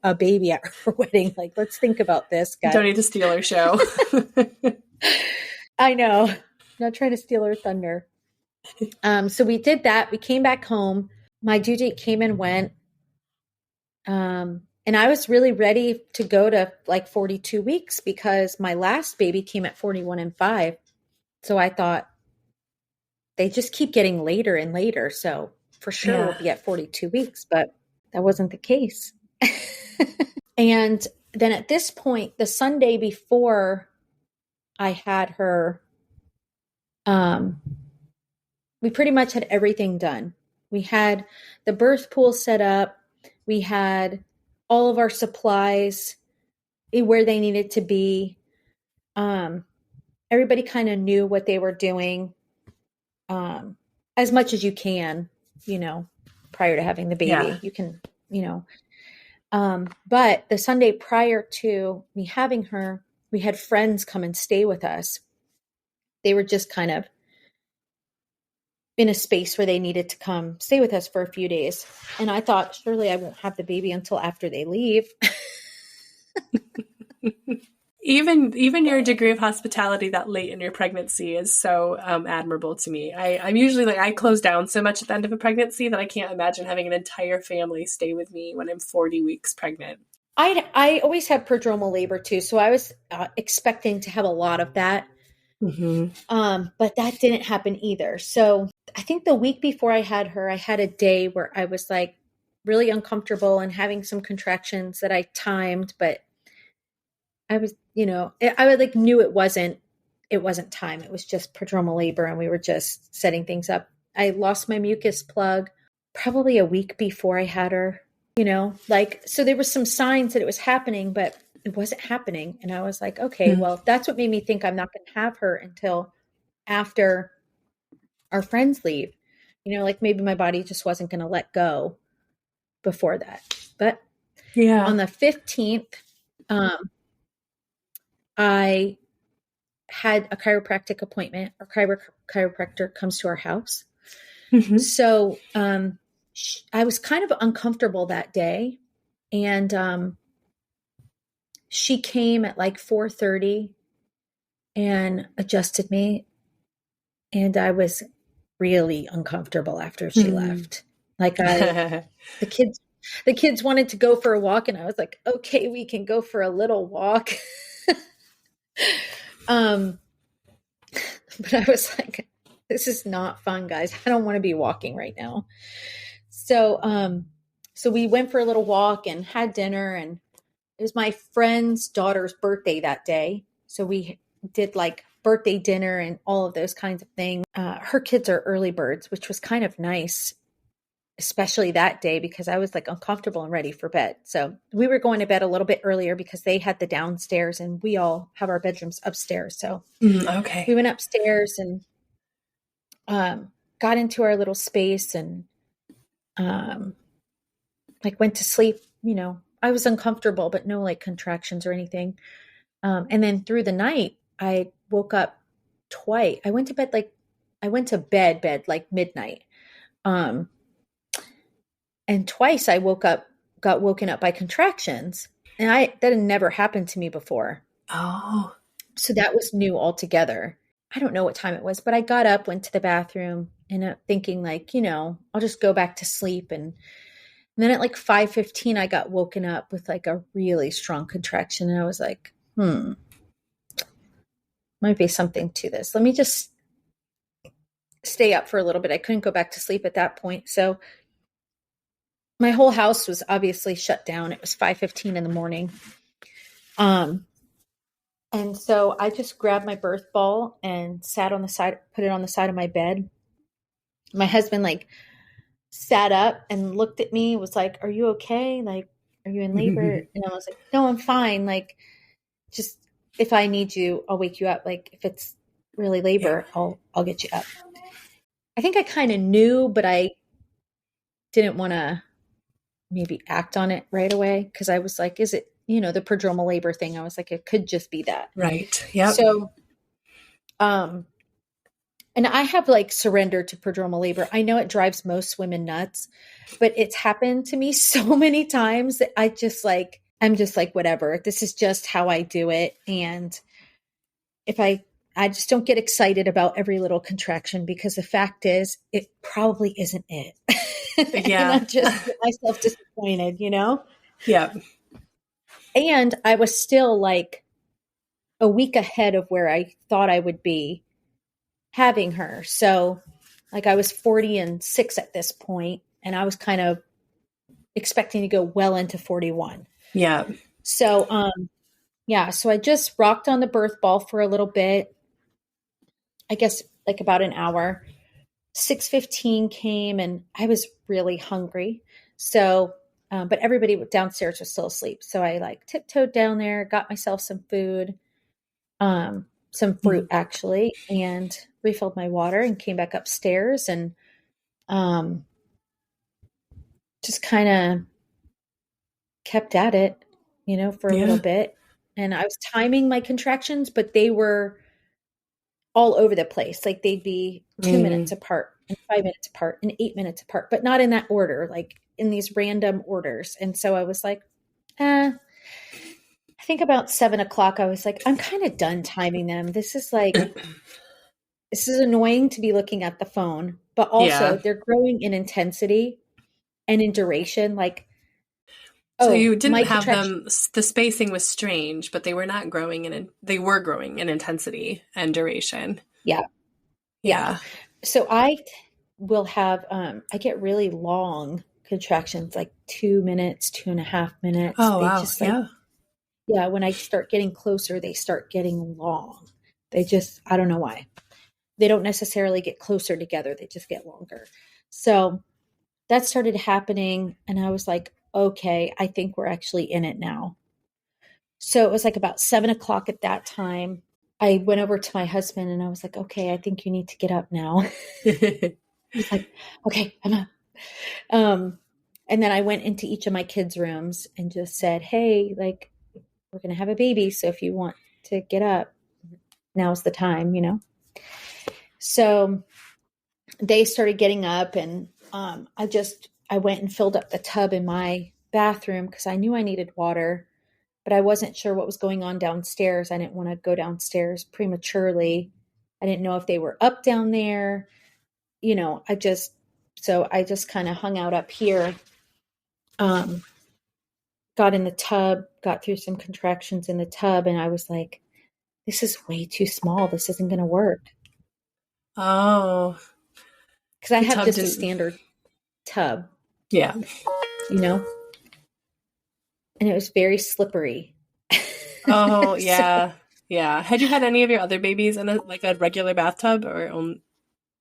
a baby at her wedding. Like, let's think about this, guys. Don't need to steal her show. I know. Not trying to steal her thunder. So we did that. We came back home. My due date came and went. And I was really ready to go to like 42 weeks because my last baby came at 41 and 5. So I thought they just keep getting later and later. So for sure we'll be at 42 weeks, but that wasn't the case. And then at this point, the Sunday before I had her, we pretty much had everything done. We had the birth pool set up. We had all of our supplies where they needed to be. Everybody kind of knew what they were doing, as much as you can, prior to having the baby. Yeah. You can, but the Sunday prior to me having her, we had friends come and stay with us. They were just kind of in a space where they needed to come stay with us for a few days. And I thought, surely I won't have the baby until after they leave. Even your degree of hospitality that late in your pregnancy is so admirable to me. I'm usually like, I close down so much at the end of a pregnancy that I can't imagine having an entire family stay with me when I'm 40 weeks pregnant. I always had prodromal labor too, so I was expecting to have a lot of that. But that didn't happen either. So I think the week before I had her, I had a day where I was like really uncomfortable and having some contractions that I timed, but I was, I like knew it wasn't time. It was just prodromal labor and we were just setting things up. I lost my mucus plug probably a week before I had her, so there were some signs that it was happening, but it wasn't happening. And I was like, okay, well, that's what made me think I'm not going to have her until after our friends leave, like maybe my body just wasn't going to let go before that. But on the 15th, I had a chiropractic appointment. Our chiropractor comes to our house. So I was kind of uncomfortable that day. And she came at like 4:30 and adjusted me. And I was really uncomfortable after she left. Like the kids wanted to go for a walk and I was like, okay, we can go for a little walk. But I was like, this is not fun, guys. I don't want to be walking right now. So we went for a little walk and had dinner, and it was my friend's daughter's birthday that day. So we did like birthday dinner and all of those kinds of things. Her kids are early birds, which was kind of nice, especially that day because I was like uncomfortable and ready for bed. So we were going to bed a little bit earlier because they had the downstairs and we all have our bedrooms upstairs. So we went upstairs and got into our little space and like went to sleep. I was uncomfortable, but no like contractions or anything. And then through the night, I woke up twice. I went to bed like midnight. And twice I got woken up by contractions, and that had never happened to me before. Oh, so that was new altogether. I don't know what time it was, but I got up, went to the bathroom, and thinking like, I'll just go back to sleep. And then at like 5:15, I got woken up with like a really strong contraction, and I was like, might be something to this. Let me just stay up for a little bit. I couldn't go back to sleep at that point, so my whole house was obviously shut down. It was 5:15 in the morning. And so I just grabbed my birth ball and sat on the side, put it on the side of my bed. My husband like sat up and looked at me, was like, "Are you okay? Like, are you in labor?" And I was like, "No, I'm fine. Like, just if I need you, I'll wake you up. Like, if it's really labor, I'll get you up." I think I kind of knew, but I didn't want to maybe act on it right away because I was like, is it, the prodromal labor thing? I was like, it could just be that. Right. Yeah. So, and I have like surrendered to prodromal labor. I know it drives most women nuts, but it's happened to me so many times that I'm just like, whatever, this is just how I do it. And if I just don't get excited about every little contraction because the fact is it probably isn't it. Yeah. And I just get myself disappointed, Yeah. And I was still like a week ahead of where I thought I would be having her. So like I was 46 at this point, and I was kind of expecting to go well into 41. Yeah. So, so I just rocked on the birth ball for a little bit, I guess like about an hour. 6:15 came and I was really hungry. So, but everybody downstairs was still asleep. So I like tiptoed down there, got myself some food, some fruit actually, and refilled my water and came back upstairs and, just kind of kept at it, for a little bit. And I was timing my contractions, but they were all over the place. Like they'd be 2 minutes apart and 5 minutes apart and 8 minutes apart, but not in that order, like in these random orders. And so I was like, I think about 7 o'clock, I was like, I'm kind of done timing them. This is annoying to be looking at the phone, but also they're growing in intensity and in duration. Like, so you my didn't have contraction. them, the spacing was strange, but they were not growing they were growing in intensity and duration. Yeah. Yeah. So I will have, I get really long contractions, like 2 minutes, 2.5 minutes. Oh, They wow. just like, when I start getting closer, they start getting long. I don't know why. They don't necessarily get closer together. They just get longer. So that started happening. And I was like, okay, I think we're actually in it now. So it was like about 7 o'clock at that time. I went over to my husband and I was like, okay, I think you need to get up now. He's like, okay, I'm up. And then I went into each of my kids' rooms and just said, hey, like, we're going to have a baby. So if you want to get up, now's the time, So they started getting up, and I went and filled up the tub in my bathroom because I knew I needed water, but I wasn't sure what was going on downstairs. I didn't want to go downstairs prematurely. I didn't know if they were up down there. I just kind of hung out up here, got in the tub, got through some contractions in the tub, and I was like, this is way too small. This isn't going to work. Oh. Because I have just a standard tub. Yeah. And it was very slippery. Oh, yeah. Yeah. Had you had any of your other babies in a regular bathtub or only?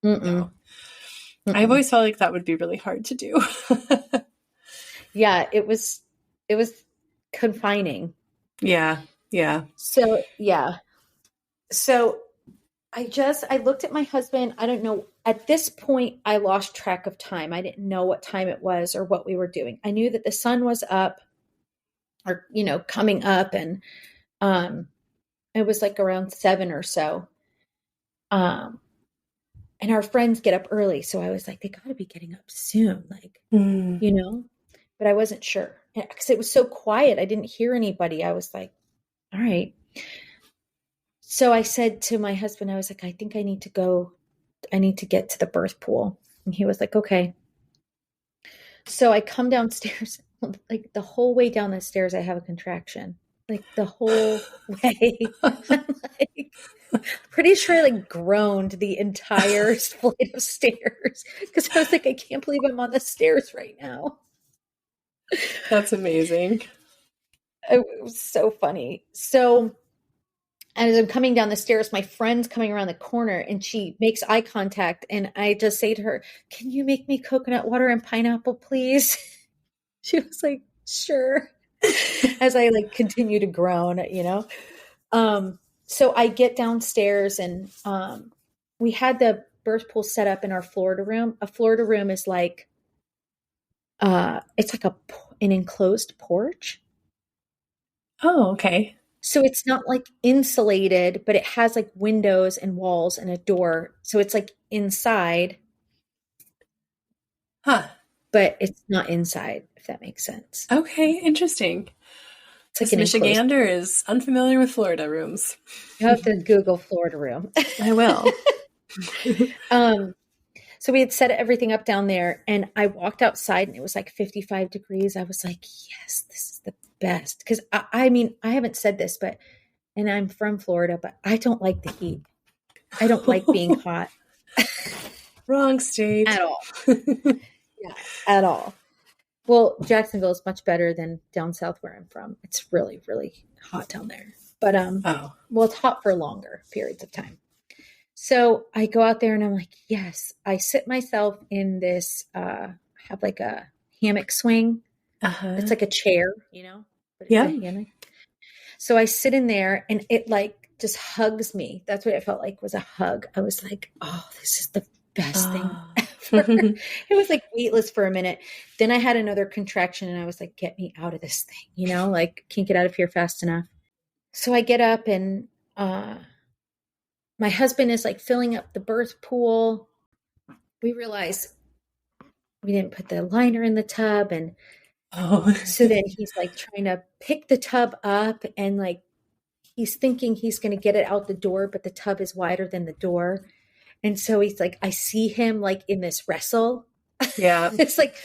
No. I've always felt like that would be really hard to do. Yeah, it was confining. Yeah. Yeah. So, yeah. So I looked at my husband. I don't know. At this point, I lost track of time. I didn't know what time it was or what we were doing. I knew that the sun was up or, coming up, and it was like around 7 or so. And our friends get up early. So I was like, they got to be getting up soon. Like, but I wasn't sure because it was so quiet. I didn't hear anybody. I was like, all right. So I said to my husband, I was like, I think I need to go. I need to get to the birth pool. And he was like, okay. So I come downstairs, like the whole way down the stairs, I have a contraction. Like the whole way. I'm like, pretty sure I like groaned the entire flight of stairs because I was like, I can't believe I'm on the stairs right now. That's amazing. It was so funny. So as I'm coming down the stairs, my friend's coming around the corner and she makes eye contact. And I just say to her, can you make me coconut water and pineapple, please? She was like, sure. As I like continue to groan, So I get downstairs and we had the birth pool set up in our Florida room. A Florida room is like, it's like an enclosed porch. Oh, okay. So it's not like insulated, but it has like windows and walls and a door. So it's like inside. Huh. But it's not inside, if that makes sense. Okay, interesting. This Michigander is unfamiliar with Florida rooms. You have to Google Florida room. I will. So we had set everything up down there, and I walked outside, and it was like 55 degrees. I was like, yes, this is the best. Because, I mean, I haven't said this, and I'm from Florida, but I don't like the heat. I don't like being hot. Wrong state. At all. Yeah, at all. Well, Jacksonville is much better than down south where I'm from. It's really, really hot down there. But, well, it's hot for longer periods of time. So I go out there and I'm like, yes, I sit myself in this, have like a hammock swing. It's like a chair, but it's a hammock. So I sit in there and it like just hugs me. That's what it felt like, was a hug. I was like, oh, this is the best thing ever. It was like weightless for a minute. Then I had another contraction and I was like, get me out of this thing, like can't get out of here fast enough. So I get up and, my husband is like filling up the birth pool. we realized we didn't put the liner in the tub. And Oh. so then he's like trying to pick the tub up, and like he's thinking he's going to get it out the door, but the tub is wider than the door. And so he's like, I see him like in this wrestle. Yeah. It's like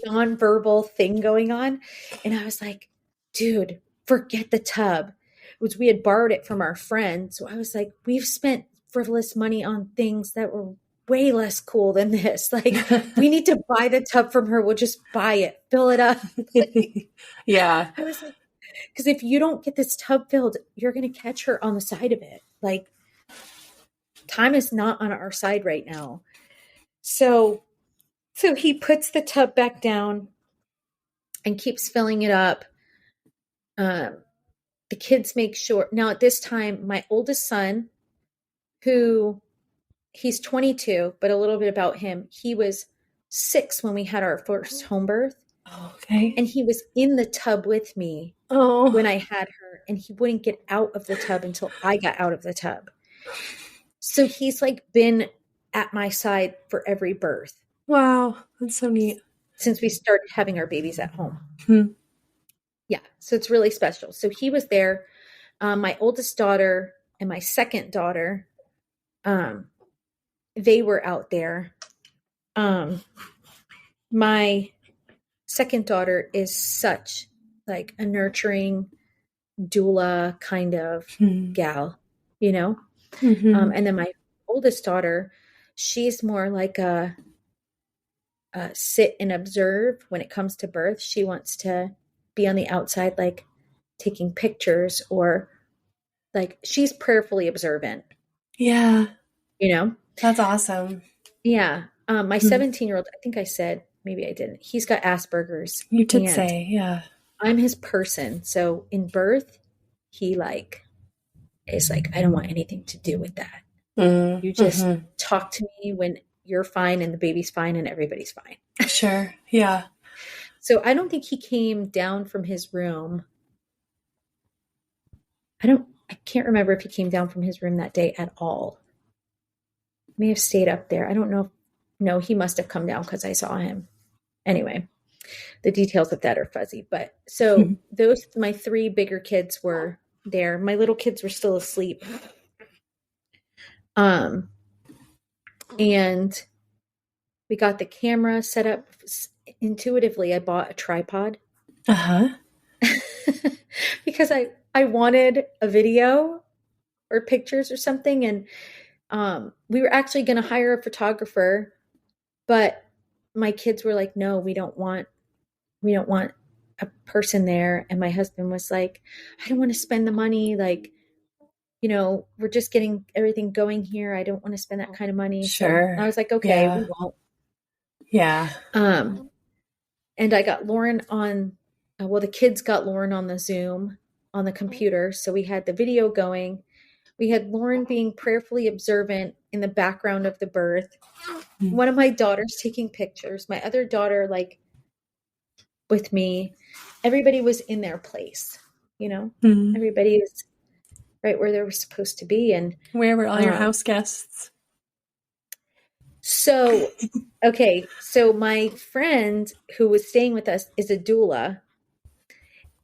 nonverbal thing going on. And I was like, dude, forget the tub. We had borrowed it from our friend. So I was like, we've spent frivolous money on things that were way less cool than this. Like, we need to buy the tub from her. We'll just buy it, fill it up. Yeah. I was like, because if you don't get this tub filled, you're going to catch her on the side of it. Like, time is not on our side right now. So he puts the tub back down and keeps filling it up. The kids make sure. Now, at this time, my oldest son, who he's 22, but a little bit about him, he was 6 when we had our first home birth. Okay. And he was in the tub with me when I had her, and he wouldn't get out of the tub until I got out of the tub. So he's like been at my side for every birth. Wow. That's so neat. Since we started having our babies at home. Yeah. So it's really special. So he was there. My oldest daughter and my second daughter, they were out there. My second daughter is such like a nurturing doula kind of gal, you know? And then my oldest daughter, she's more like a sit and observe when it comes to birth. She wants to be on the outside, like taking pictures, or like she's prayerfully observant. Yeah. You know? That's awesome. Yeah. My 17-year-old, I think I said, maybe I didn't. He's got Asperger's. You did say, yeah. I'm his person. So in birth, he like is like, I don't want anything to do with that. You just talk to me when you're fine and the baby's fine and everybody's fine. Sure. Yeah. So I don't think he came down from his room. I can't remember if he came down from his room that day at all. May have stayed up there. I don't know. No, he must have come down because I saw him. Anyway, the details of that are fuzzy. But so my 3 bigger kids were there. My little kids were still asleep. And we got the camera set up. Intuitively, I bought a tripod. Because I wanted a video or pictures or something. And we were actually going to hire a photographer, but my kids were like, no, we don't want a person there. And my husband was like, I don't want to spend the money. Like, you know, we're just getting everything going here. I don't want to spend that kind of money. Sure. So I was like, okay, we won't. Yeah. And I got Lauren on, the kids got Lauren on the Zoom on the computer. So we had the video going. We had Lauren being prayerfully observant in the background of the birth. One of my daughters taking pictures. My other daughter, like, with me. Everybody was in their place, you know? Everybody was right where they were supposed to be. And where were all your house guests? So, okay. So my friend who was staying with us is a doula.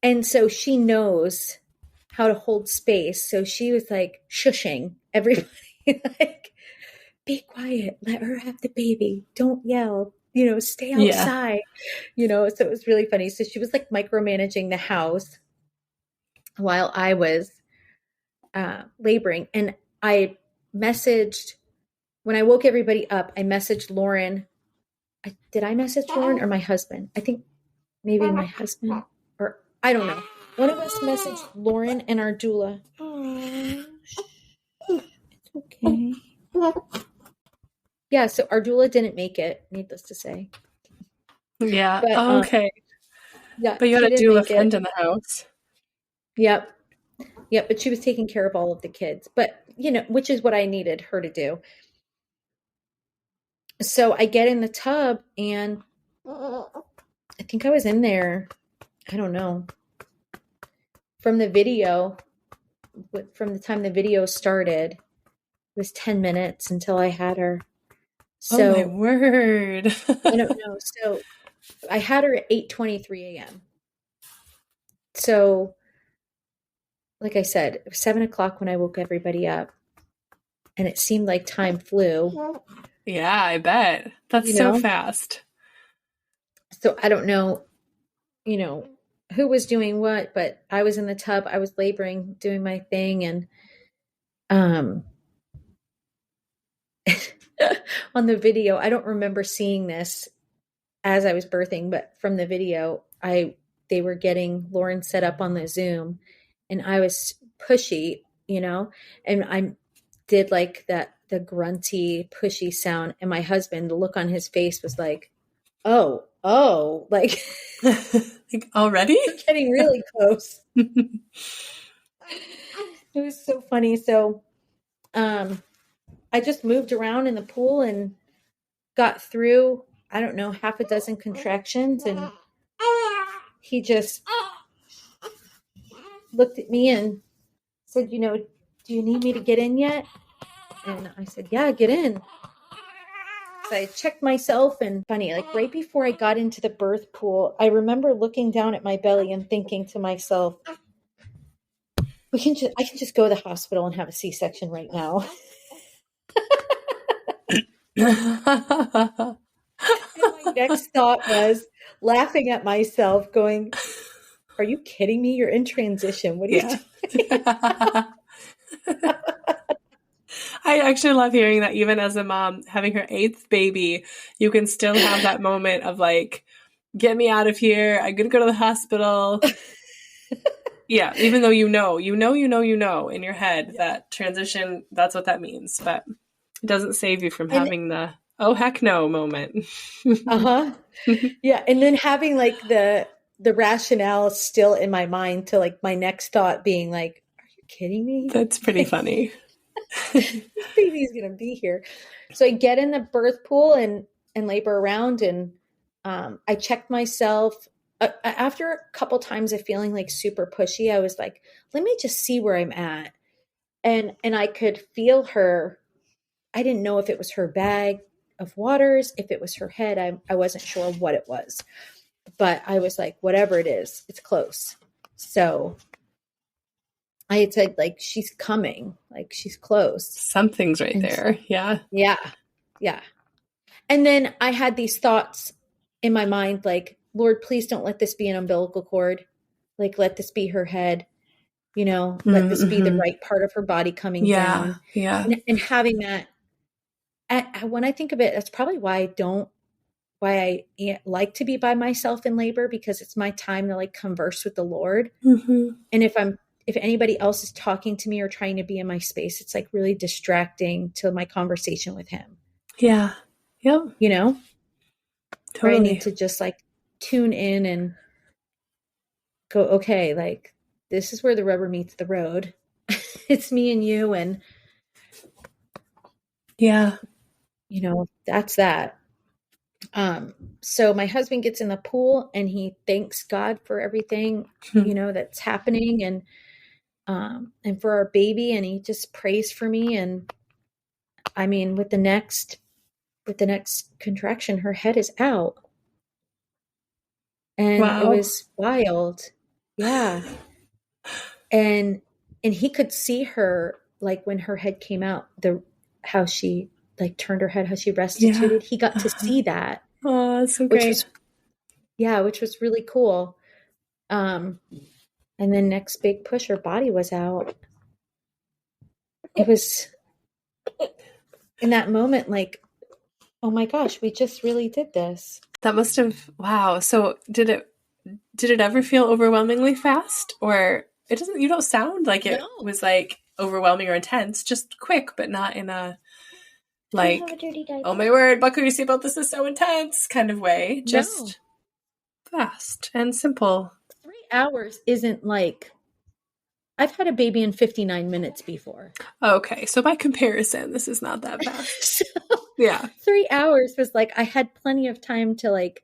And so she knows how to hold space. So she was like shushing everybody, like, be quiet, let her have the baby, don't yell, you know, stay outside, you know. So it was really funny. So she was like micromanaging the house while I was laboring. And I messaged, when I woke everybody up, I messaged Lauren. Did I message Lauren or my husband? I think maybe my husband, or I don't know. One of us messaged Lauren and our doula. It's okay. Yeah, so our doula didn't make it, needless to say. Yeah. But, okay. Yeah, but you had a doula friend in the house. Yep. Yep. But she was taking care of all of the kids. But, you know, which is what I needed her to do. So I get in the tub and I think I was in there, I don't know, from the time the video started, it was 10 minutes until I had her. Oh my So word. I don't know. So I had her at 8:23 a.m. So, like I said, it was 7 o'clock when I woke everybody up, and it seemed like time flew. Yeah, I bet. That's You so know? fast. So I don't know, you know, who was doing what, but I was in the tub, I was laboring, doing my thing, and um on the video, I don't remember seeing this as I was birthing, but from the video, they were getting Lauren set up on the Zoom, and I was pushy, and I did like the grunty, pushy sound, and my husband, the look on his face was like, oh, like Like, already? we're getting really close. It was so funny. So, I just moved around in the pool and got through, I don't know, half a dozen contractions, and he just looked at me and said, do you need me to get in yet? And I said, yeah, get in. So I checked myself, and funny, like right before I got into the birth pool, I remember looking down at my belly and thinking to myself, I can just go to the hospital and have a C-section right now. And my next thought was laughing at myself, going, are you kidding me? You're in transition. What are you doing? I actually love hearing that even as a mom, having her 8th baby, you can still have that moment of like, get me out of here. I'm going to go to the hospital. Yeah, even though you know in your head that transition, that's what that means. But it doesn't save you from having the, oh, heck no moment. Uh-huh. Yeah. And then having like the rationale still in my mind to like my next thought being like, are you kidding me? That's pretty funny. This baby's going to be here. So I get in the birth pool and labor around, and I checked myself. After a couple times of feeling like super pushy, I was like, let me just see where I'm at. And I could feel her. I didn't know if it was her bag of waters, if it was her head. I wasn't sure what it was, but I was like, whatever it is, it's close. So I had said, like, she's coming, like she's close. Something's right there. Yeah. Yeah. Yeah. And then I had these thoughts in my mind, like, Lord, please don't let this be an umbilical cord. Like, let this be her head, let this be the right part of her body coming down. Yeah. And having that, when I think of it, that's probably why I like to be by myself in labor, because it's my time to like converse with the Lord. Mm-hmm. And if anybody else is talking to me or trying to be in my space, it's like really distracting to my conversation with him. Yeah. Yep. Totally. I need Totally. to just like tune in and go, okay, like this is where the rubber meets the road. It's me and you. And, yeah, that's that. So my husband gets in the pool and he thanks God for everything, that's happening, and for our baby. And he just prays for me. And I mean, with the next contraction, her head is out. And wow. It was wild. Yeah. And he could see her, like when her head came out, how she like turned her head, how she restituted. Yeah. He got to see that. Oh, that's so great. Which was really cool. And then next big push, her body was out. It was in that moment, like, oh my gosh, we just really did this. That must have, wow. So did it ever feel overwhelmingly fast? Or you don't sound like it was like overwhelming or intense, just quick, but not in a like, oh my word, buckle your seatbelt, this is so intense kind of way. Just fast and simple. 3 hours isn't like, I've had a baby in 59 minutes before. Okay. So by comparison, this is not that fast. Yeah. 3 hours was like, I had plenty of time to like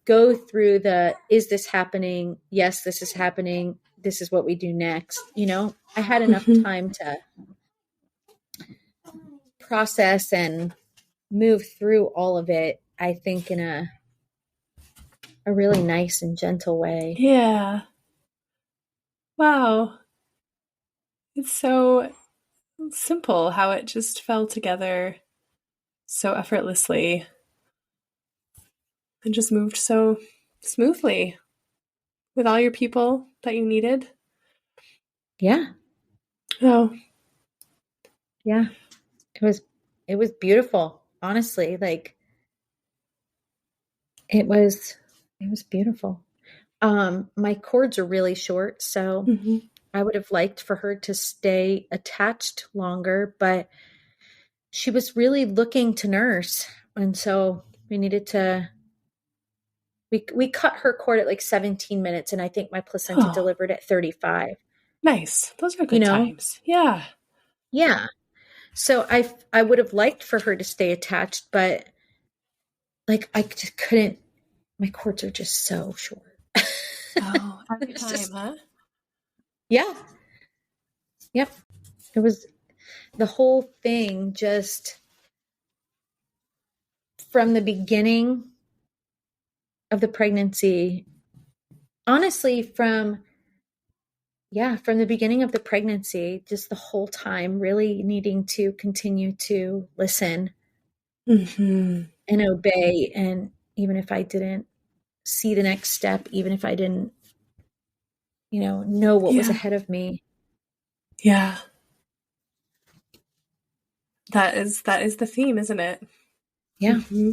go through is this happening? Yes, this is happening. This is what we do next. I had enough time to process and move through all of it, I think, in a really nice and gentle way. Yeah. Wow. It's so simple how it just fell together so effortlessly and just moved so smoothly with all your people that you needed. Yeah. Oh. Yeah. It was beautiful, honestly. Like it was beautiful. My cords are really short, so Mm-hmm. I would have liked for her to stay attached longer, but she was really looking to nurse. And so we needed to, we cut her cord at like 17 minutes, and I think my placenta Oh, delivered at 35, nice. Those are you good know? times. Yeah. Yeah. So I would have liked for her to stay attached, but like I just couldn't, my cords are just so short. Oh, every It's time, just, huh? yeah. Yep. It was the whole thing just from the beginning of the pregnancy, honestly, from the beginning of the pregnancy, just the whole time, really needing to continue to listen Mm-hmm. and obey. And even if I didn't see the next step, even if I didn't, know what was Yeah. ahead of me. Yeah. That is the theme, isn't it? Yeah. Mm-hmm.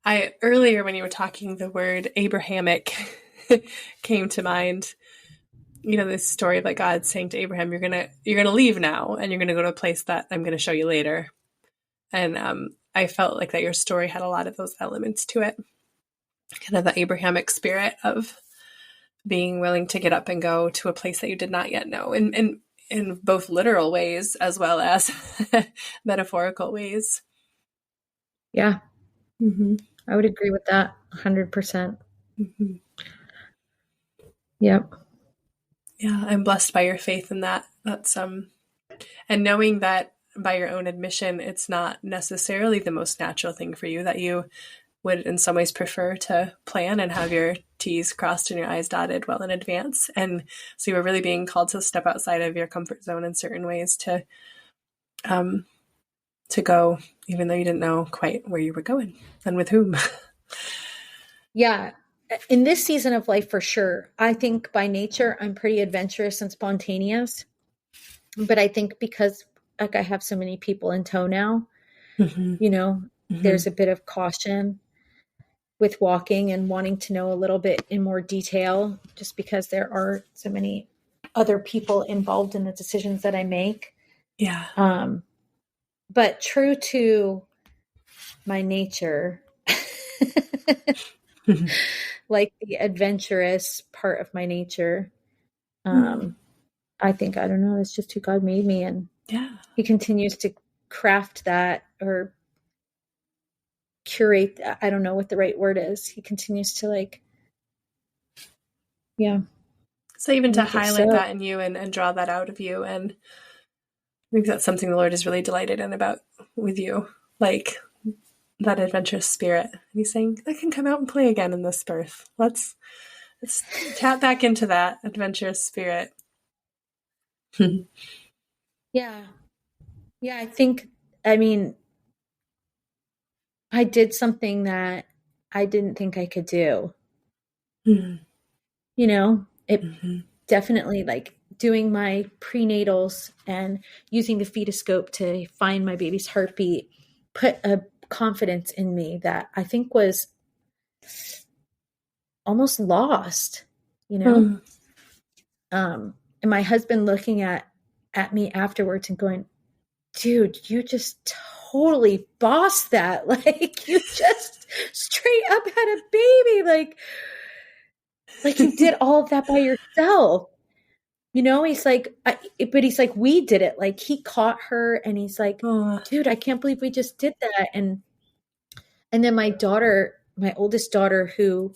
I earlier when you were talking, the word Abrahamic came to mind. You know, this story about God saying to Abraham, you're gonna leave now and you're gonna go to a place that I'm gonna show you later. And I felt like that your story had a lot of those elements to it. Kind of the Abrahamic spirit of being willing to get up and go to a place that you did not yet know. And in both literal ways as well as metaphorical ways. Yeah. Mm-hmm. I would agree with that 100%. Mm-hmm. Yep. Yeah, I'm blessed by your faith in that. That's and knowing that by your own admission, it's not necessarily the most natural thing for you, that you would in some ways prefer to plan and have your T's crossed and your I's dotted well in advance. And so you were really being called to step outside of your comfort zone in certain ways to go, even though you didn't know quite where you were going and with whom. Yeah. In this season of life, for sure, I think by nature, I'm pretty adventurous and spontaneous. But I think because like I have so many people in tow now, Mm-hmm. Mm-hmm. there's a bit of caution with walking and wanting to know a little bit in more detail, just because there are so many other people involved in the decisions that I make. Yeah. But true to my nature, like the adventurous part of my nature, I think, I don't know, that's just who God made me. And Yeah. he continues to craft that or curate. I don't know what the right word is. He continues to yeah. So even to Make it highlight so. that in you and draw that out of you. And I think that's something the Lord is really delighted in about with you. Like that adventurous spirit. And he's saying, that can come out and play again in this birth. Let's tap back into that adventurous spirit. Yeah. Yeah. I mean, I did something that I didn't think I could do. Mm-hmm. It Mm-hmm. definitely, like doing my prenatals and using the fetoscope to find my baby's heartbeat, put a confidence in me that I think was almost lost, you know? Mm-hmm. And my husband looking at me afterwards and going, dude, you just totally bossed that. Like you just straight up had a baby. Like you did all of that by yourself. He's like, but he's like, we did it. Like he caught her and he's like, Oh. dude, I can't believe we just did that. And then my daughter, my oldest daughter, who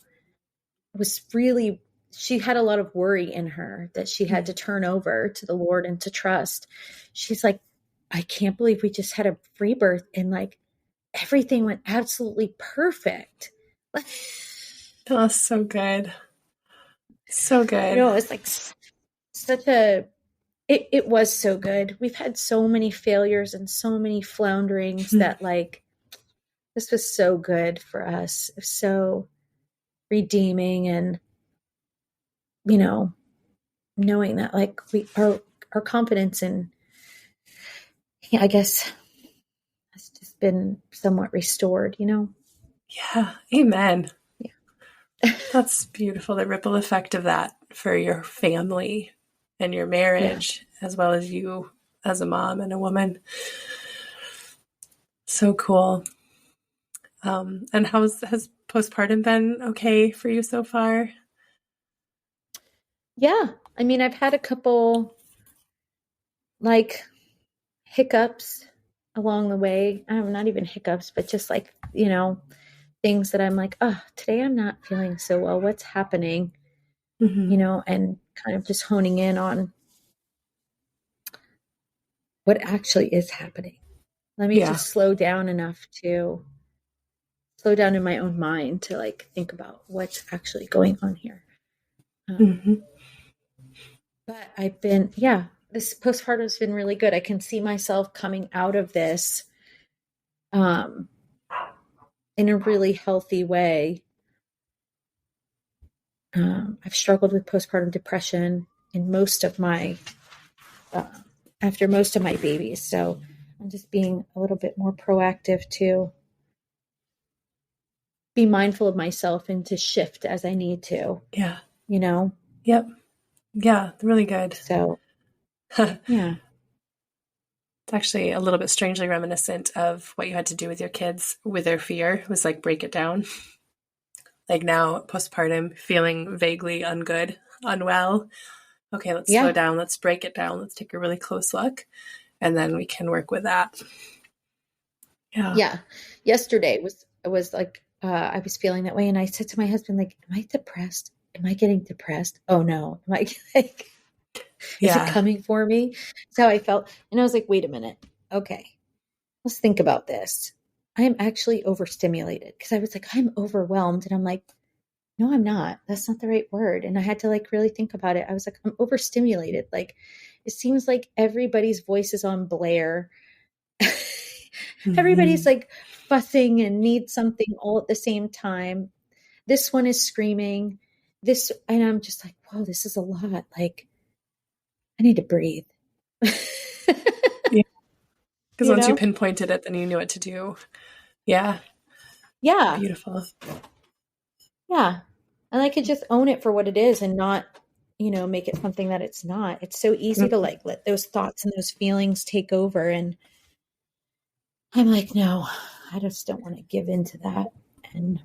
was really, she had a lot of worry in her that she had to turn over to the Lord and to trust. She's like, I can't believe we just had a free birth. And like, everything went absolutely perfect. Oh, so good. So good. It's like such a, it was so good. We've had so many failures and so many flounderings that like, this was so good for us. It was so redeeming, and, knowing that like our confidence in, I guess, has just been somewhat restored, Yeah. Amen. Yeah. That's beautiful. The ripple effect of that for your family and your marriage, as well as you as a mom and a woman. So cool. And has postpartum been okay for you so far? Yeah. I mean, I've had a couple like hiccups along the way. Not even hiccups, but just like, things that I'm like, oh, today I'm not feeling so well. What's happening? And kind of just honing in on what actually is happening. Let me just slow down enough to slow down in my own mind to like think about what's actually going on here. But I've been, this postpartum has been really good. I can see myself coming out of this in a really healthy way. I've struggled with postpartum depression in most of my, after most of my babies. So I'm just being a little bit more proactive to be mindful of myself and to shift as I need to. Yeah. Yep. Yeah. Really good. So, yeah. It's actually a little bit strangely reminiscent of what you had to do with your kids with their fear. It was like, break it down. Like now, postpartum, feeling vaguely unwell. Okay, let's slow down. Let's break it down. Let's take a really close look. And then we can work with that. Yeah. Yesterday was like, I was feeling that way. And I said to my husband, like, am I depressed? Am I getting depressed? Oh no. Am I like, is it coming for me? That's how I felt. And I was like, wait a minute. Okay. Let's think about this. I am actually overstimulated, because I was like, I'm overwhelmed. And I'm like, no, I'm not. That's not the right word. And I had to like really think about it. I was like, I'm overstimulated. Like, it seems like everybody's voice is on blare. Everybody's like fussing and needs something all at the same time. This one is screaming. And I'm just like, whoa, this is a lot. Like, I need to breathe. Yeah. Because once you pinpointed it, then you knew what to do. Yeah. Yeah. Beautiful. Yeah. And I could just own it for what it is and not, make it something that it's not. It's so easy to like let those thoughts and those feelings take over. And I'm like, no, I just don't want to give into that. And,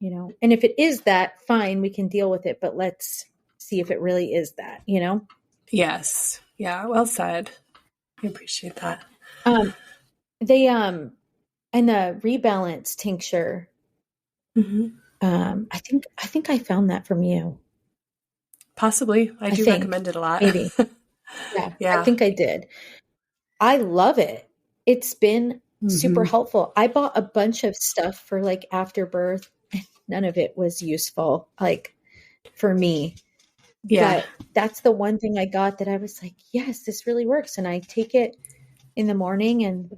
and if it is that, fine, we can deal with it, but let's see if it really is that, Yes. Yeah. Well said. I appreciate that. They, and the rebalance tincture, I think I found that from you. Possibly. I do recommend it a lot. Maybe. Yeah. I think I did. I love it. It's been super helpful. I bought a bunch of stuff for like after birth. None of it was useful, like for me. Yeah. But that's the one thing I got that I was like, yes, this really works. And I take it in the morning, and,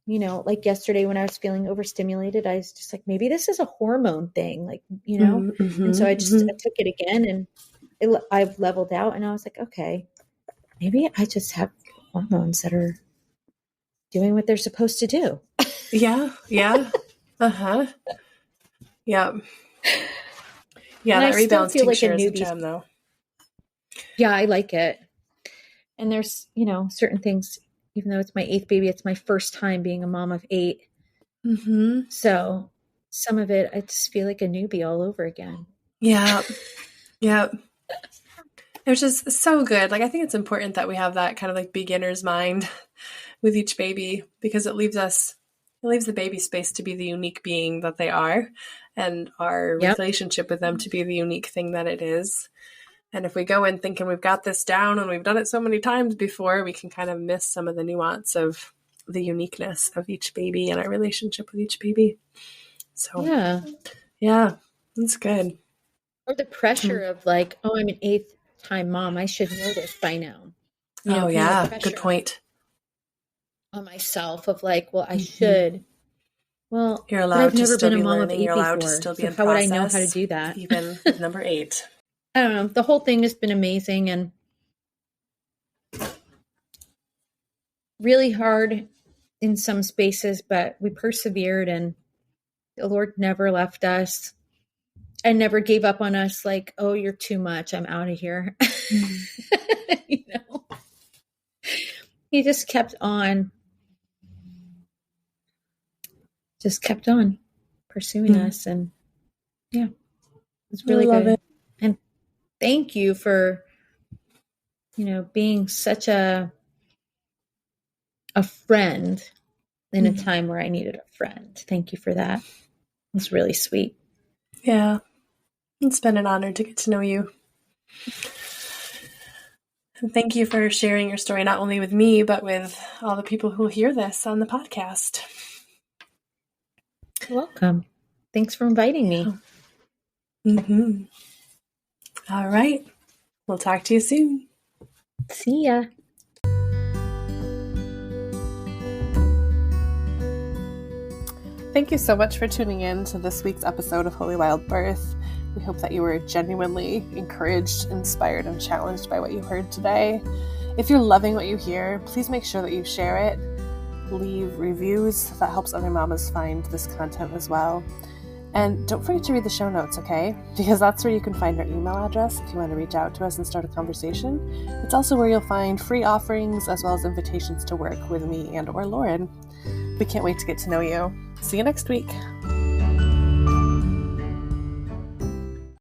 like yesterday when I was feeling overstimulated, I was just like, maybe this is a hormone thing, like, and so I took it again, and I've leveled out, and I was like, okay, maybe I just have hormones that are doing what they're supposed to do. Yeah. Uh-huh. Yeah. Yeah, that rebalance tincture is a gem, though. Yeah, I like it. And there's, certain things, even though it's my 8th baby, it's my first time being a mom of 8. So some of it, I just feel like a newbie all over again. Yeah. Yeah. It's just so good. Like, I think it's important that we have that kind of like beginner's mind with each baby, because it leaves the baby space to be the unique being that they are, and our relationship with them to be the unique thing that it is. And if we go in thinking we've got this down and we've done it so many times before, we can kind of miss some of the nuance of the uniqueness of each baby and our relationship with each baby. So yeah, that's good. Or the pressure of like, oh, I'm an 8th time mom. I should know this by now. Oh yeah, good point. On myself of like, well, I should. Well, you're allowed but I've to never still been a be mom learning. of 8 You're allowed before. to still be So in how process, would I know how to do that? even with number 8. I don't know. The whole thing has been amazing and really hard in some spaces, but we persevered and the Lord never left us and never gave up on us like, oh, you're too much. I'm out of here. You know, he just kept on pursuing us. And yeah, it was really good. And thank you for, being such a friend in a time where I needed a friend. Thank you for that. It was really sweet. Yeah. It's been an honor to get to know you. And thank you for sharing your story, not only with me, but with all the people who will hear this on the podcast. You're welcome. Thanks for inviting me. All right. We'll talk to you soon. See ya. Thank you so much for tuning in to this week's episode of Holy Wild Birth. We hope that you were genuinely encouraged, inspired, and challenged by what you heard today. If you're loving what you hear, please make sure that you share it. Leave reviews. That helps other mamas find this content as well. And don't forget to read the show notes, okay? Because that's where you can find our email address if you want to reach out to us and start a conversation. It's also where you'll find free offerings as well as invitations to work with me and or Lauren. We can't wait to get to know you. See you next week.